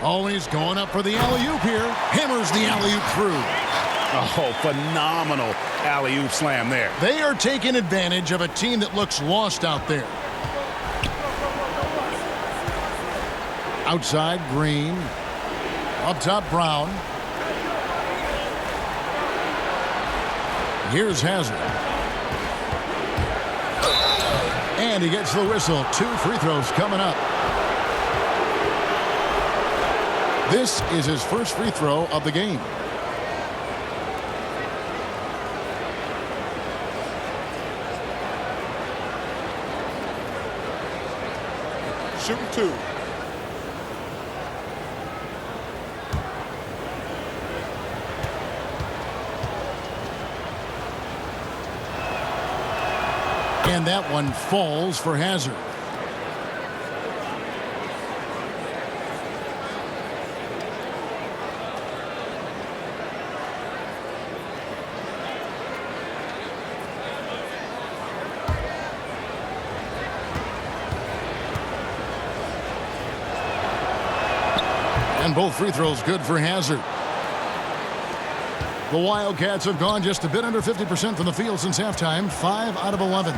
Oh, he's going up for the alley-oop here. Hammers the alley-oop through. Oh, phenomenal alley-oop slam there. They are taking advantage of a team that looks lost out there. Outside, Green. Up top, Brown. Here's Hazard. And he gets the whistle. 2 free throws coming up. This is his first free throw of the game. Shooting 2. And that one falls for Hazard. And both free throws good for Hazard. The Wildcats have gone just a bit under 50% from the field since halftime. 5 out of 11.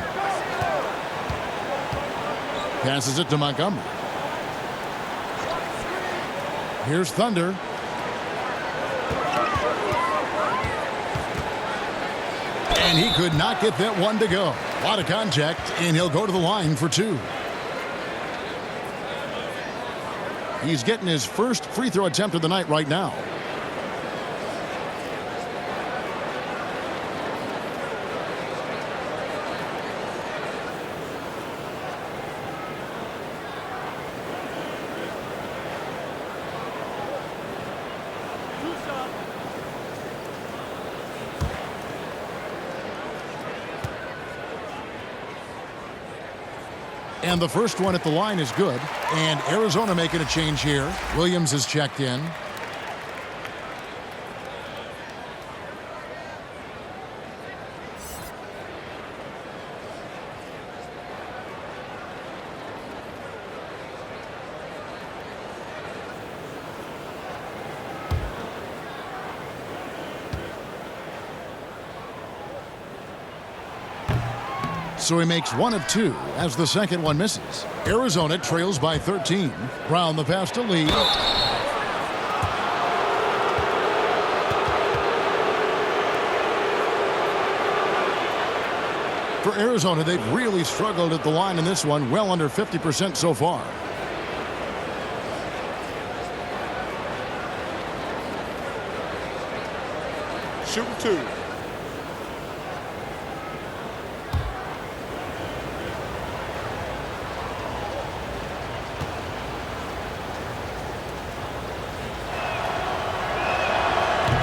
Passes it to Montgomery. Here's Thunder. And he could not get that one to go. A lot of contact, and he'll go to the line for 2. He's getting his first free throw attempt of the night right now. And the first one at the line is good. And Arizona making a change here. Williams is checked in. So he makes 1 of 2 as the second one misses. Arizona trails by 13. Brown the pass to Lee. For Arizona, they've really struggled at the line in this one, well under 50% so far. Shooting 2.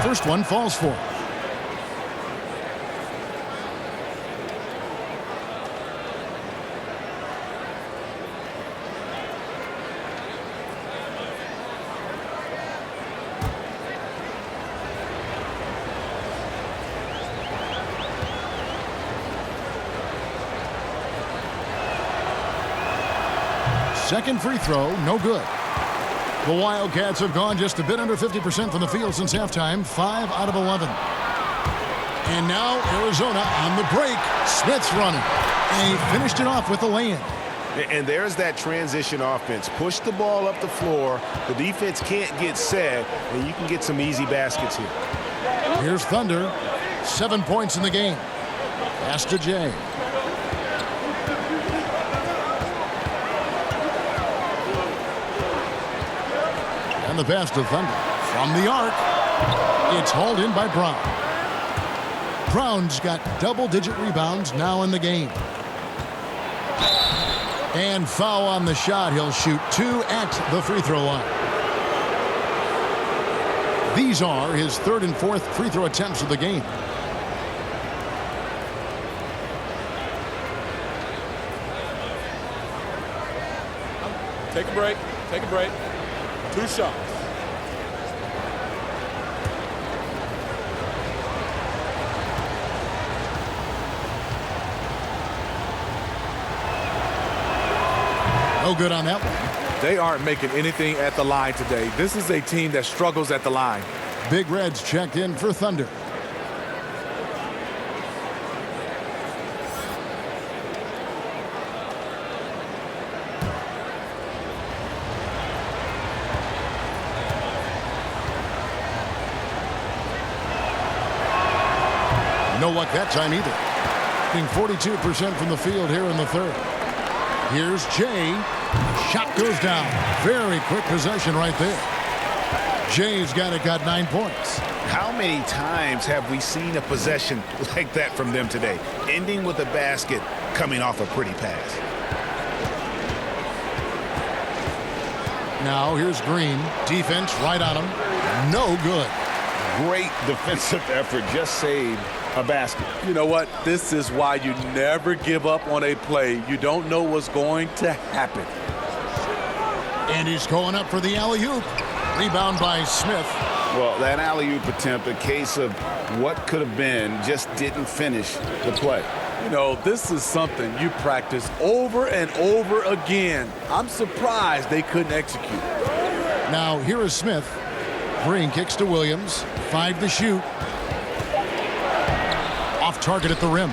First one falls for him. Second free throw, no good. The Wildcats have gone just a bit under 50% from the field since halftime, 5 out of 11. And now Arizona on the break. Smith's running. And he finished it off with a lay-in. And there's that transition offense. Push the ball up the floor. The defense can't get set, and you can get some easy baskets here. Here's Thunder. 7 points in the game. Pass to Jay. And the pass to Thunder. From the arc. It's hauled in by Brown. Brown's got double-digit rebounds now in the game. And foul on the shot. He'll shoot 2 at the free throw line. These are his 3rd and 4th free throw attempts of the game. Take a break. Take a break. 2 shots. No good on that one. They aren't making anything at the line today. This is a team that struggles at the line. Big Red's checked in for Thunder. No luck that time either. Being 42% from the field here in the third. Here's Jay. Shot goes down. Very quick possession right there. Jay's got 9 points. How many times have we seen a possession like that from them today? Ending with a basket, coming off a pretty pass. Now here's Green. Defense right on him. No good. Great defensive effort. Just saved a basket. You know what? This is why you never give up on a play. You don't know what's going to happen. And he's going up for the alley-oop. Rebound by Smith. Well, that alley-oop attempt, a case of what could have been, just didn't finish the play. You know, this is something you practice over and over again. I'm surprised they couldn't execute. Now here is Smith. Green kicks to Williams. 5 to shoot. Off target at the rim.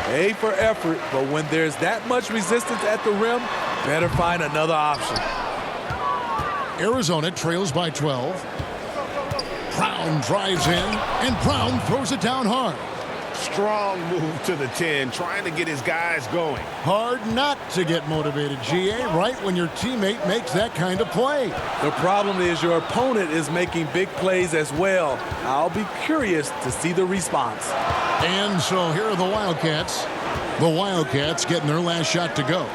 A for effort, but when there's that much resistance at the rim, better find another option. Arizona trails by 12. Brown drives in, and Brown throws it down hard. Strong move to the 10, trying to get his guys going. Hard not to get motivated, GA, right when your teammate makes that kind of play. The problem is your opponent is making big plays as well. I'll be curious to see the response. And so here are the Wildcats. The Wildcats getting their last shot to go.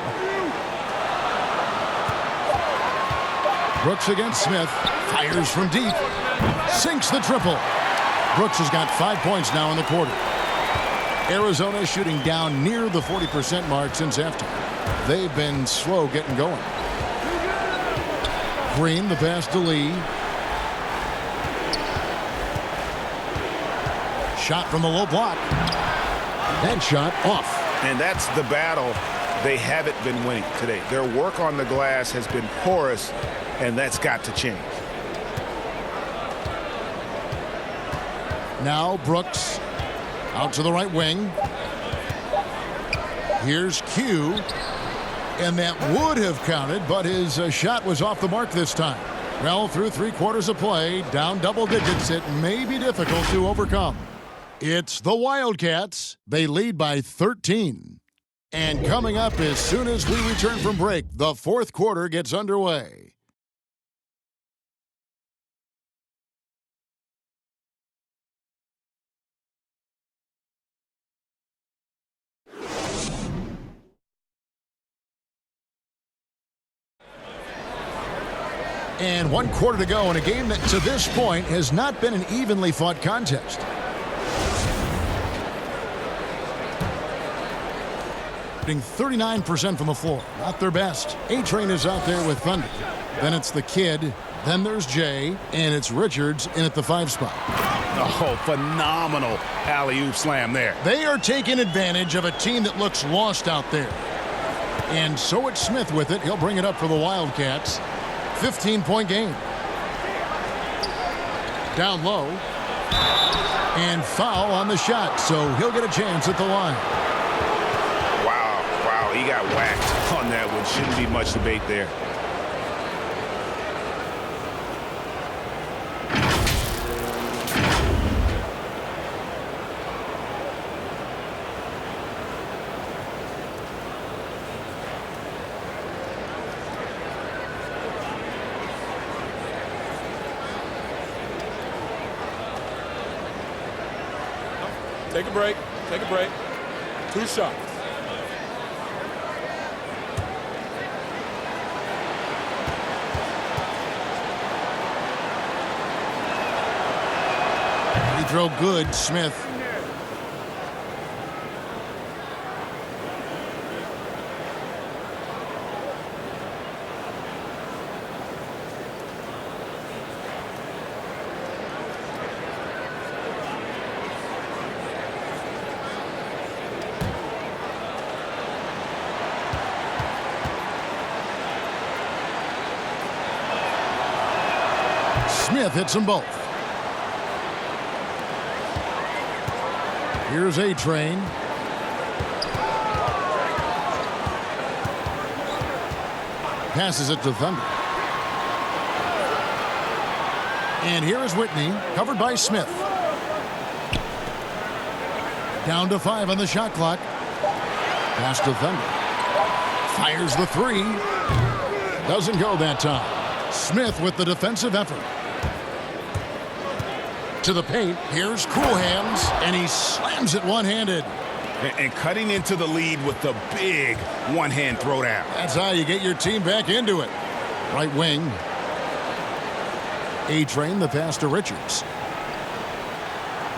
Brooks against Smith. Fires from deep. Sinks the triple. Brooks has got 5 points now in the quarter. Arizona shooting down near the 40% mark since halftime. They've been slow getting going. Green, the pass to Lee. Shot from the low block. That shot off. And that's the battle they haven't been winning today. Their work on the glass has been porous, and that's got to change. Now Brooks out to the right wing. Here's Q. And that would have counted, but his shot was off the mark this time. Well, through 3/4 of play, down double digits, it may be difficult to overcome. It's the Wildcats. They lead by 13. And coming up as soon as we return from break, the fourth quarter gets underway. And 1 quarter to go in a game that to this point has not been an evenly fought contest. Shooting 39% from the floor. Not their best. A-Train is out there with Thunder. Then it's the kid. Then there's Jay. And it's Richards in at the 5 spot. Oh, phenomenal alley-oop slam there. They are taking advantage of a team that looks lost out there. And so it's Smith with it. He'll bring it up for the Wildcats. 15-point game. Down low. And foul on the shot, so he'll get a chance at the line. Wow, he got whacked on that one. Shouldn't be much debate there. Take a break. Take a break. 2 shots. Free throw good, Smith. Smith hits them both. Here's A-Train. Passes it to Thunder. And here is Whitney, covered by Smith. Down to 5 on the shot clock. Pass to Thunder. Fires the 3. Doesn't go that time. Smith with the defensive effort. To the paint. Here's Cool Hands, and he slams it one-handed. And cutting into the lead with the big one-hand throwdown. That's how you get your team back into it. Right wing. A-Train, the pass to Richards.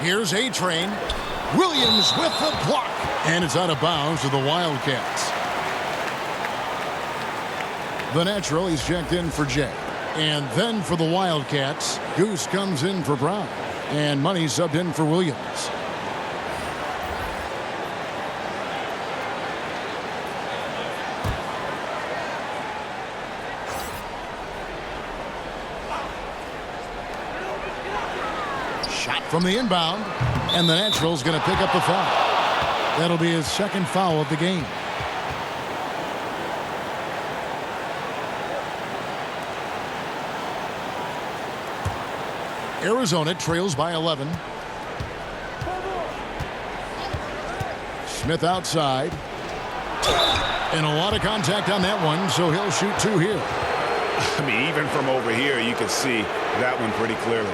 Here's A-Train. Williams with the block. And it's out of bounds to the Wildcats. The natural, he's checked in for Jay. And then for the Wildcats, Goose comes in for Brown. And Money subbed in for Williams. Shot from the inbound. And the natural's going to pick up the foul. That'll be his second foul of the game. Arizona trails by 11. Smith outside. And a lot of contact on that one, so he'll shoot 2 here. I mean, even from over here, you can see that one pretty clearly.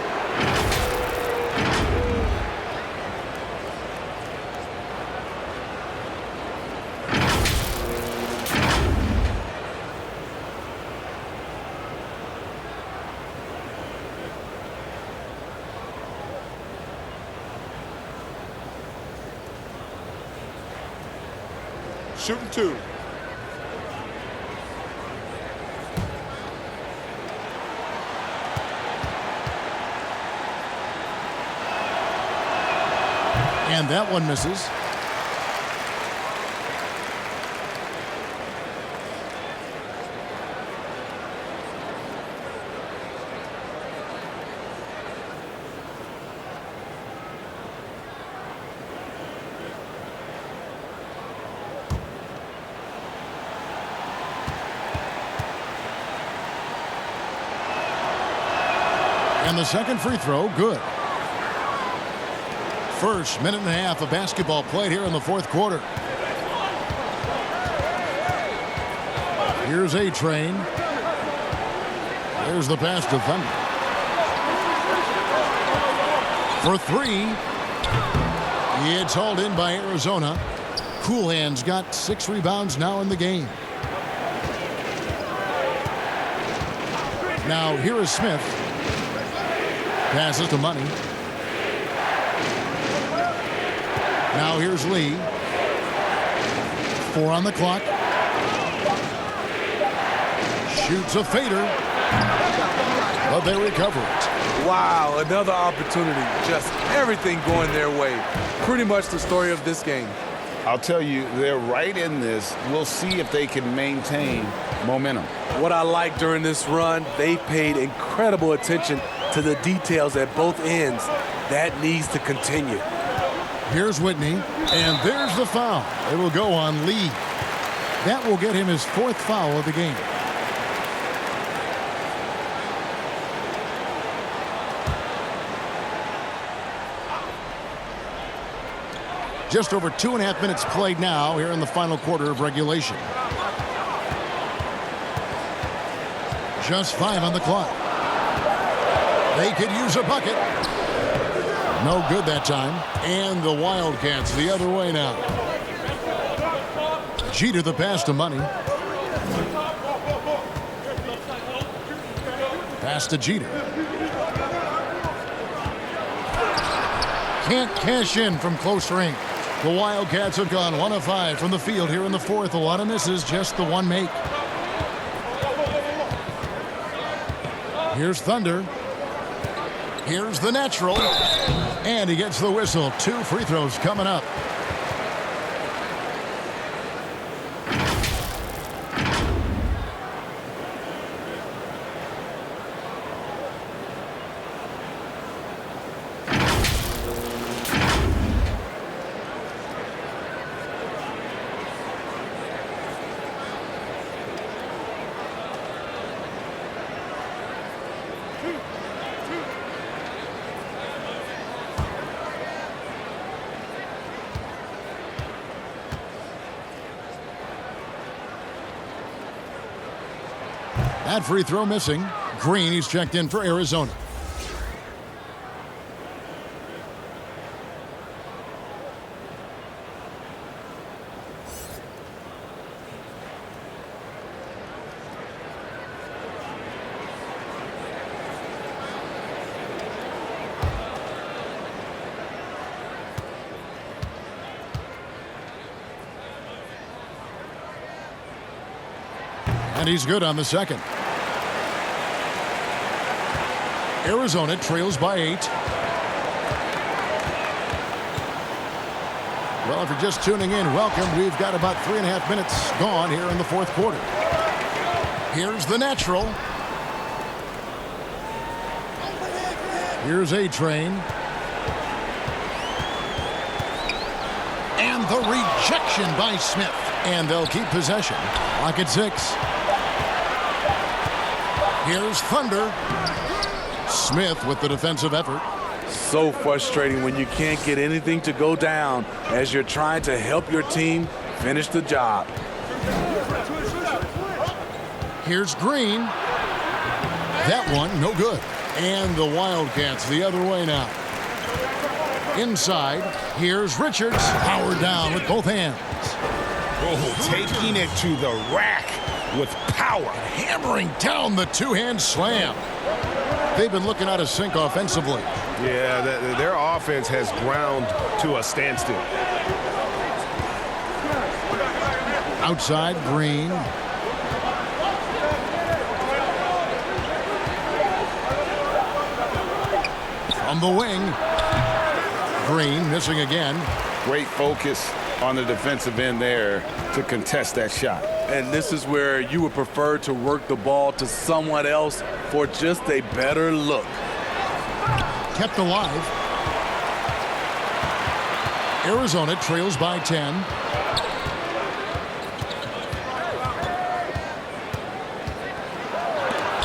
shooting 2. And that one misses. And the second free throw, good. First minute and a half of basketball played here in the fourth quarter. Here's A-Train. There's the pass to Thunder. For 3. It's hauled in by Arizona. Coolhand's got 6 rebounds now in the game. Now here is Smith. Passes to Money. Now here's Lee. 4 on the clock. Shoots a fader. But they recover it. Wow, another opportunity. Just everything going their way. Pretty much the story of this game. I'll tell you, they're right in this. We'll see if they can maintain momentum. What I like during this run, they paid incredible attention to the details at both ends. That needs to continue. Here's Whitney, and there's the foul. It will go on Lee. That will get him his 4th foul of the game. Just over 2.5 minutes played now here in the final quarter of regulation. Just 5 on the clock. They could use a bucket. No good that time. And the Wildcats the other way now. Jeter the pass to Money. Pass to Jeter. Can't cash in from close range. The Wildcats have gone 1 of 5 from the field here in the fourth. A lot of misses, just the one make. Here's Thunder. Here's the natural. And he gets the whistle. 2 free throws coming up. That free throw missing. Green, he's checked in for Arizona. And he's good on the second. Arizona trails by 8. Well, if you're just tuning in, welcome. We've got about 3.5 minutes gone here in the fourth quarter. Here's the natural. Here's A-Train. And the rejection by Smith. And they'll keep possession. Clock at 6. Here's Thunder. Smith with the defensive effort. So frustrating when you can't get anything to go down as you're trying to help your team finish the job. Here's Green. That one, no good. And the Wildcats the other way now. Inside, here's Richards. Powered down with both hands. Oh, taking it to the rack with power. Hammering down the two-hand slam. They've been looking out of sync offensively. Yeah, their offense has ground to a standstill. Outside, Green. From the wing. Green missing again. Great focus on the defensive end there to contest that shot. And this is where you would prefer to work the ball to someone else for just a better look. Kept alive. Arizona trails by 10.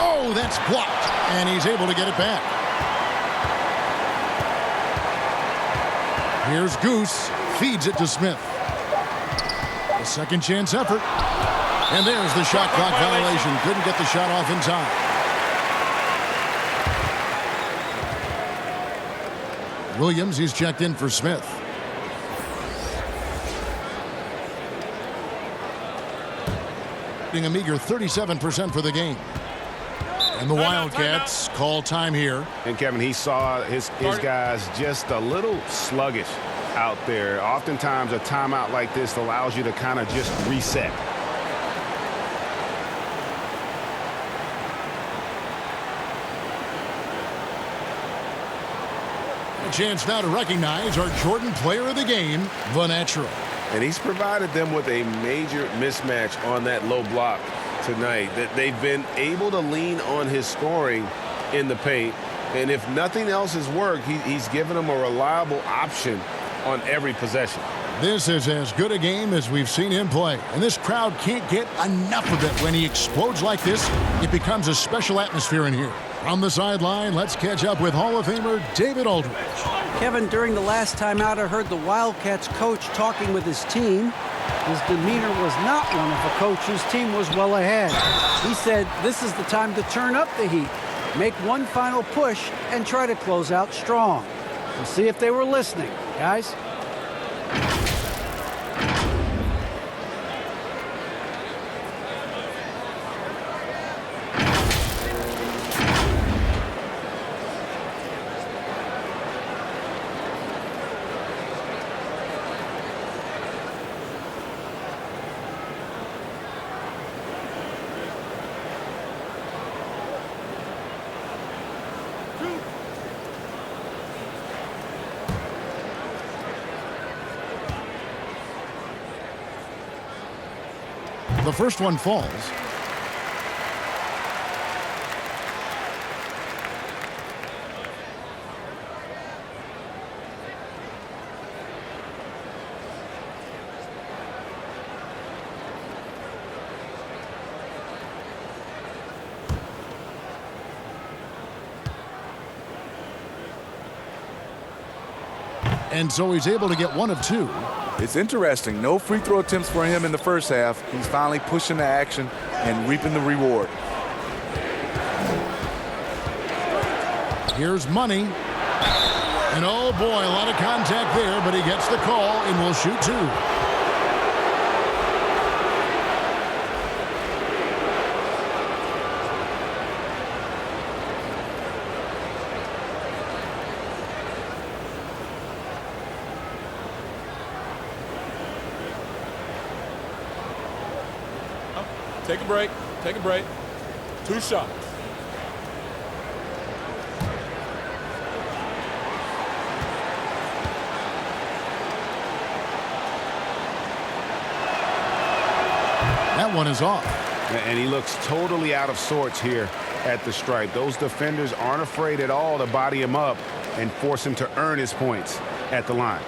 Oh, that's blocked. And he's able to get it back. Here's Goose. Feeds it to Smith. A second chance effort. And there's the shot clock violation. Couldn't get the shot off in time. Williams, he's checked in for Smith. Being a meager 37% for the game. And the Wildcats call time here. And Kevin, he saw his guys just a little sluggish out there. Oftentimes a timeout like this allows you to kind of just reset. A chance now to recognize our Jordan player of the game, the natural. And he's provided them with a major mismatch on that low block tonight. That they've been able to lean on his scoring in the paint. And if nothing else has worked, he's given them a reliable option on every possession. This is as good a game as we've seen him play. And this crowd can't get enough of it. When he explodes like this, it becomes a special atmosphere in here. On the sideline, let's catch up with Hall of Famer David Aldridge. Kevin, during the last timeout, I heard the Wildcats coach talking with his team. His demeanor was not one of a coach whose team was well ahead. He said, this is the time to turn up the heat, make one final push, and try to close out strong. We'll see if they were listening, guys. The first one falls. And so he's able to get one of two. It's interesting. No free throw attempts for him in the first half. He's finally pushing the action and reaping the reward. Here's Money. And oh boy, a lot of contact there, but he gets the call and will shoot two. Take a break. Take a break. Two shots. That one is off. And he looks totally out of sorts here at the stripe. Those defenders aren't afraid at all to body him up and force him to earn his points at the line.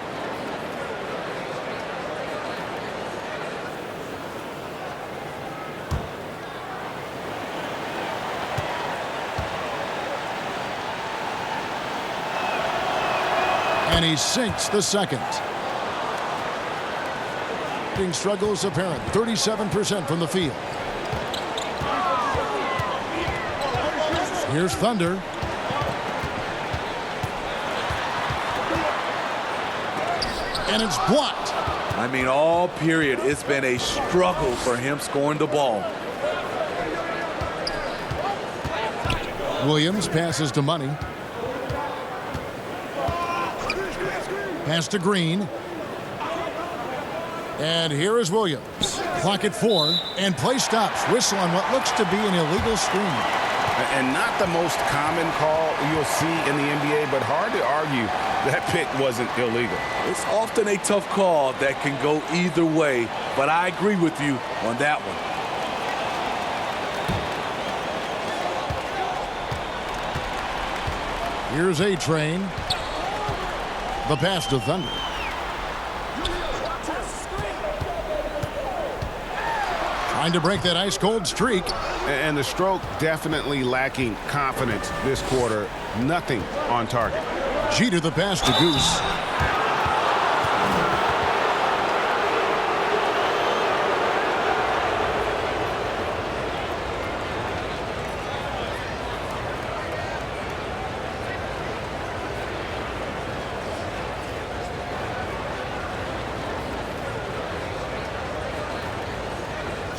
And he sinks the second. Struggles apparent. 37% from the field. Here's Thunder. And it's blocked. I mean, all period, it's been a struggle for him scoring the ball. Williams passes to Money. Pass to Green. And here is Williams. Clock at 4, and play stops. Whistle on what looks to be an illegal screen. And not the most common call you'll see in the NBA, but hard to argue that pick wasn't illegal. It's often a tough call that can go either way, but I agree with you on that one. Here's A-Train. The pass to Thunder. Trying to break that ice-cold streak. And the stroke definitely lacking confidence this quarter. Nothing on target. Jeter the pass to Goose.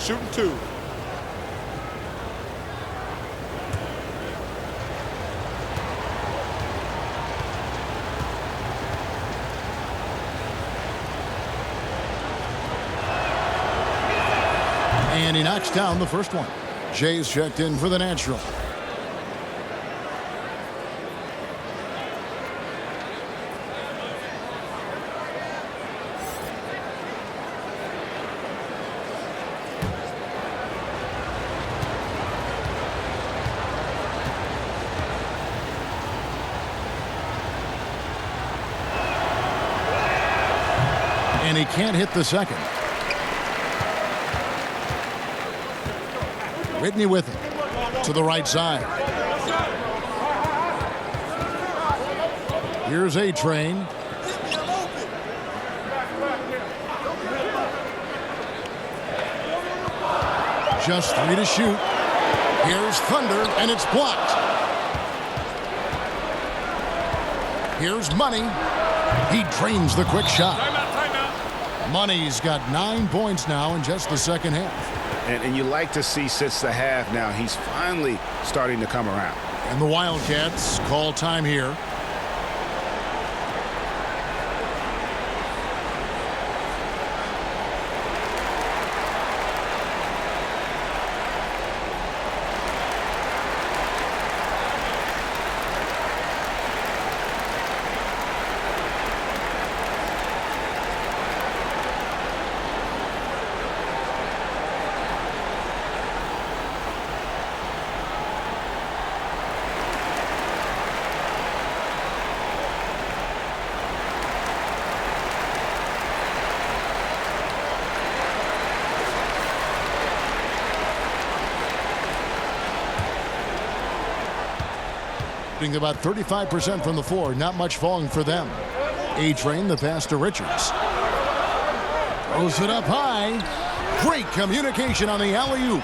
Shooting 2. And he knocks down the first one. Jay's checked in for the natural. And he can't hit the second. Whitney with it to the right side. Here's A-Train. Just 3 to shoot. Here's Thunder, and it's blocked. Here's Money. He drains the quick shot. Money's got 9 points now in just the second half. And you like to see since the half now, he's finally starting to come around. And the Wildcats call time here. About 35% from the floor, not much falling for them. A-Train, the pass to Richards. Throws it up high. Great communication on the alley-oop.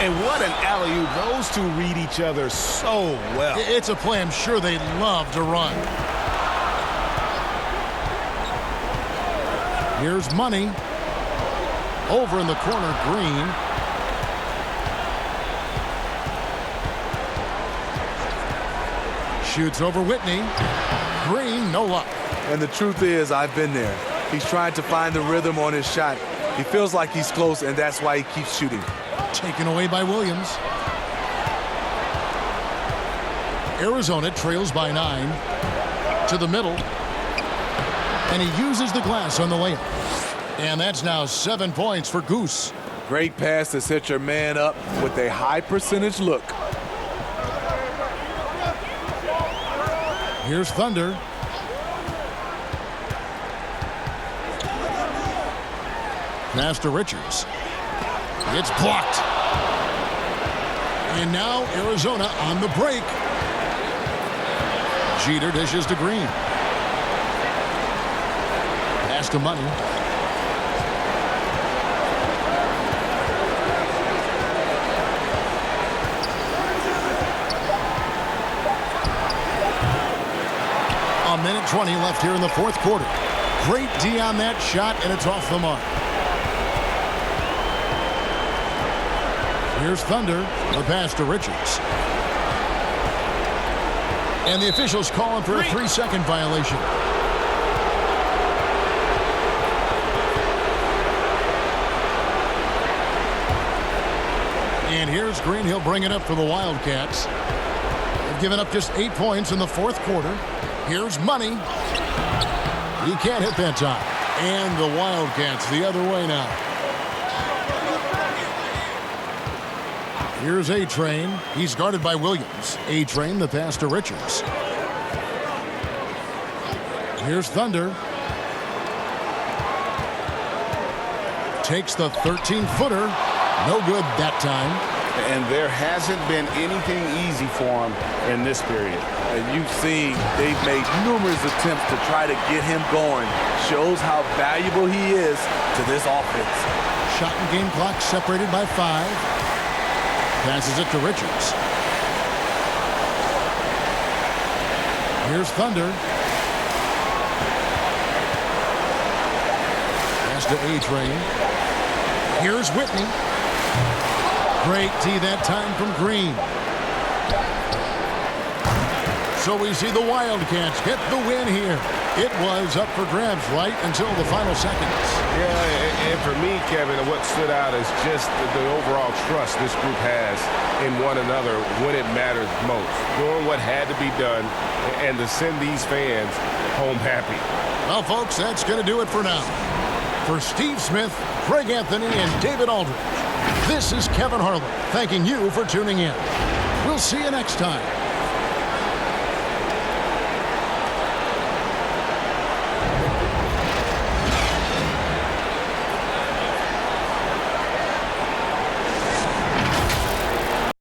And what an alley-oop. Those two read each other so well. It's a play I'm sure they love to run. Here's Money. Over in the corner, Green. Shoots over Whitney. Green, no luck. And the truth is, I've been there. He's trying to find the rhythm on his shot. He feels like he's close, and that's why he keeps shooting. Taken away by Williams. Arizona trails by 9. To the middle. And he uses the glass on the layup. And that's now 7 points for Goose. Great pass to set your man up with a high percentage look. Here's Thunder. Pass to Richards. It's blocked. And now Arizona on the break. Jeter dishes to Green. Pass to Money. A minute 20 left here in the fourth quarter. Great D on that shot, and it's off the mark. Here's Thunder. The pass to Richards. And the officials calling for a 3-second violation. And here's Green. He'll bring it up for the Wildcats. They've given up just 8 points in the fourth quarter. Here's Money. He can't hit that time. And the Wildcats the other way now. Here's A-Train. He's guarded by Williams. A-Train, the pass to Richards. Here's Thunder. Takes the 13-footer. No good that time. And there hasn't been anything easy for him in this period. And you've seen they've made numerous attempts to try to get him going. Shows how valuable he is to this offense. Shot and game clock separated by 5. Passes it to Richards. Here's Thunder. Pass to A-Train. Here's Whitney. Great D that time from Green. So we see the Wildcats get the win here. It was up for grabs right until the final seconds. Yeah, and for me, Kevin, what stood out is just the overall trust this group has in one another when it matters most. Doing what had to be done and to send these fans home happy. Well, folks, that's going to do it for now. For Steve Smith, Greg Anthony, and David Aldridge, this is Kevin Harlan thanking you for tuning in. We'll see you next time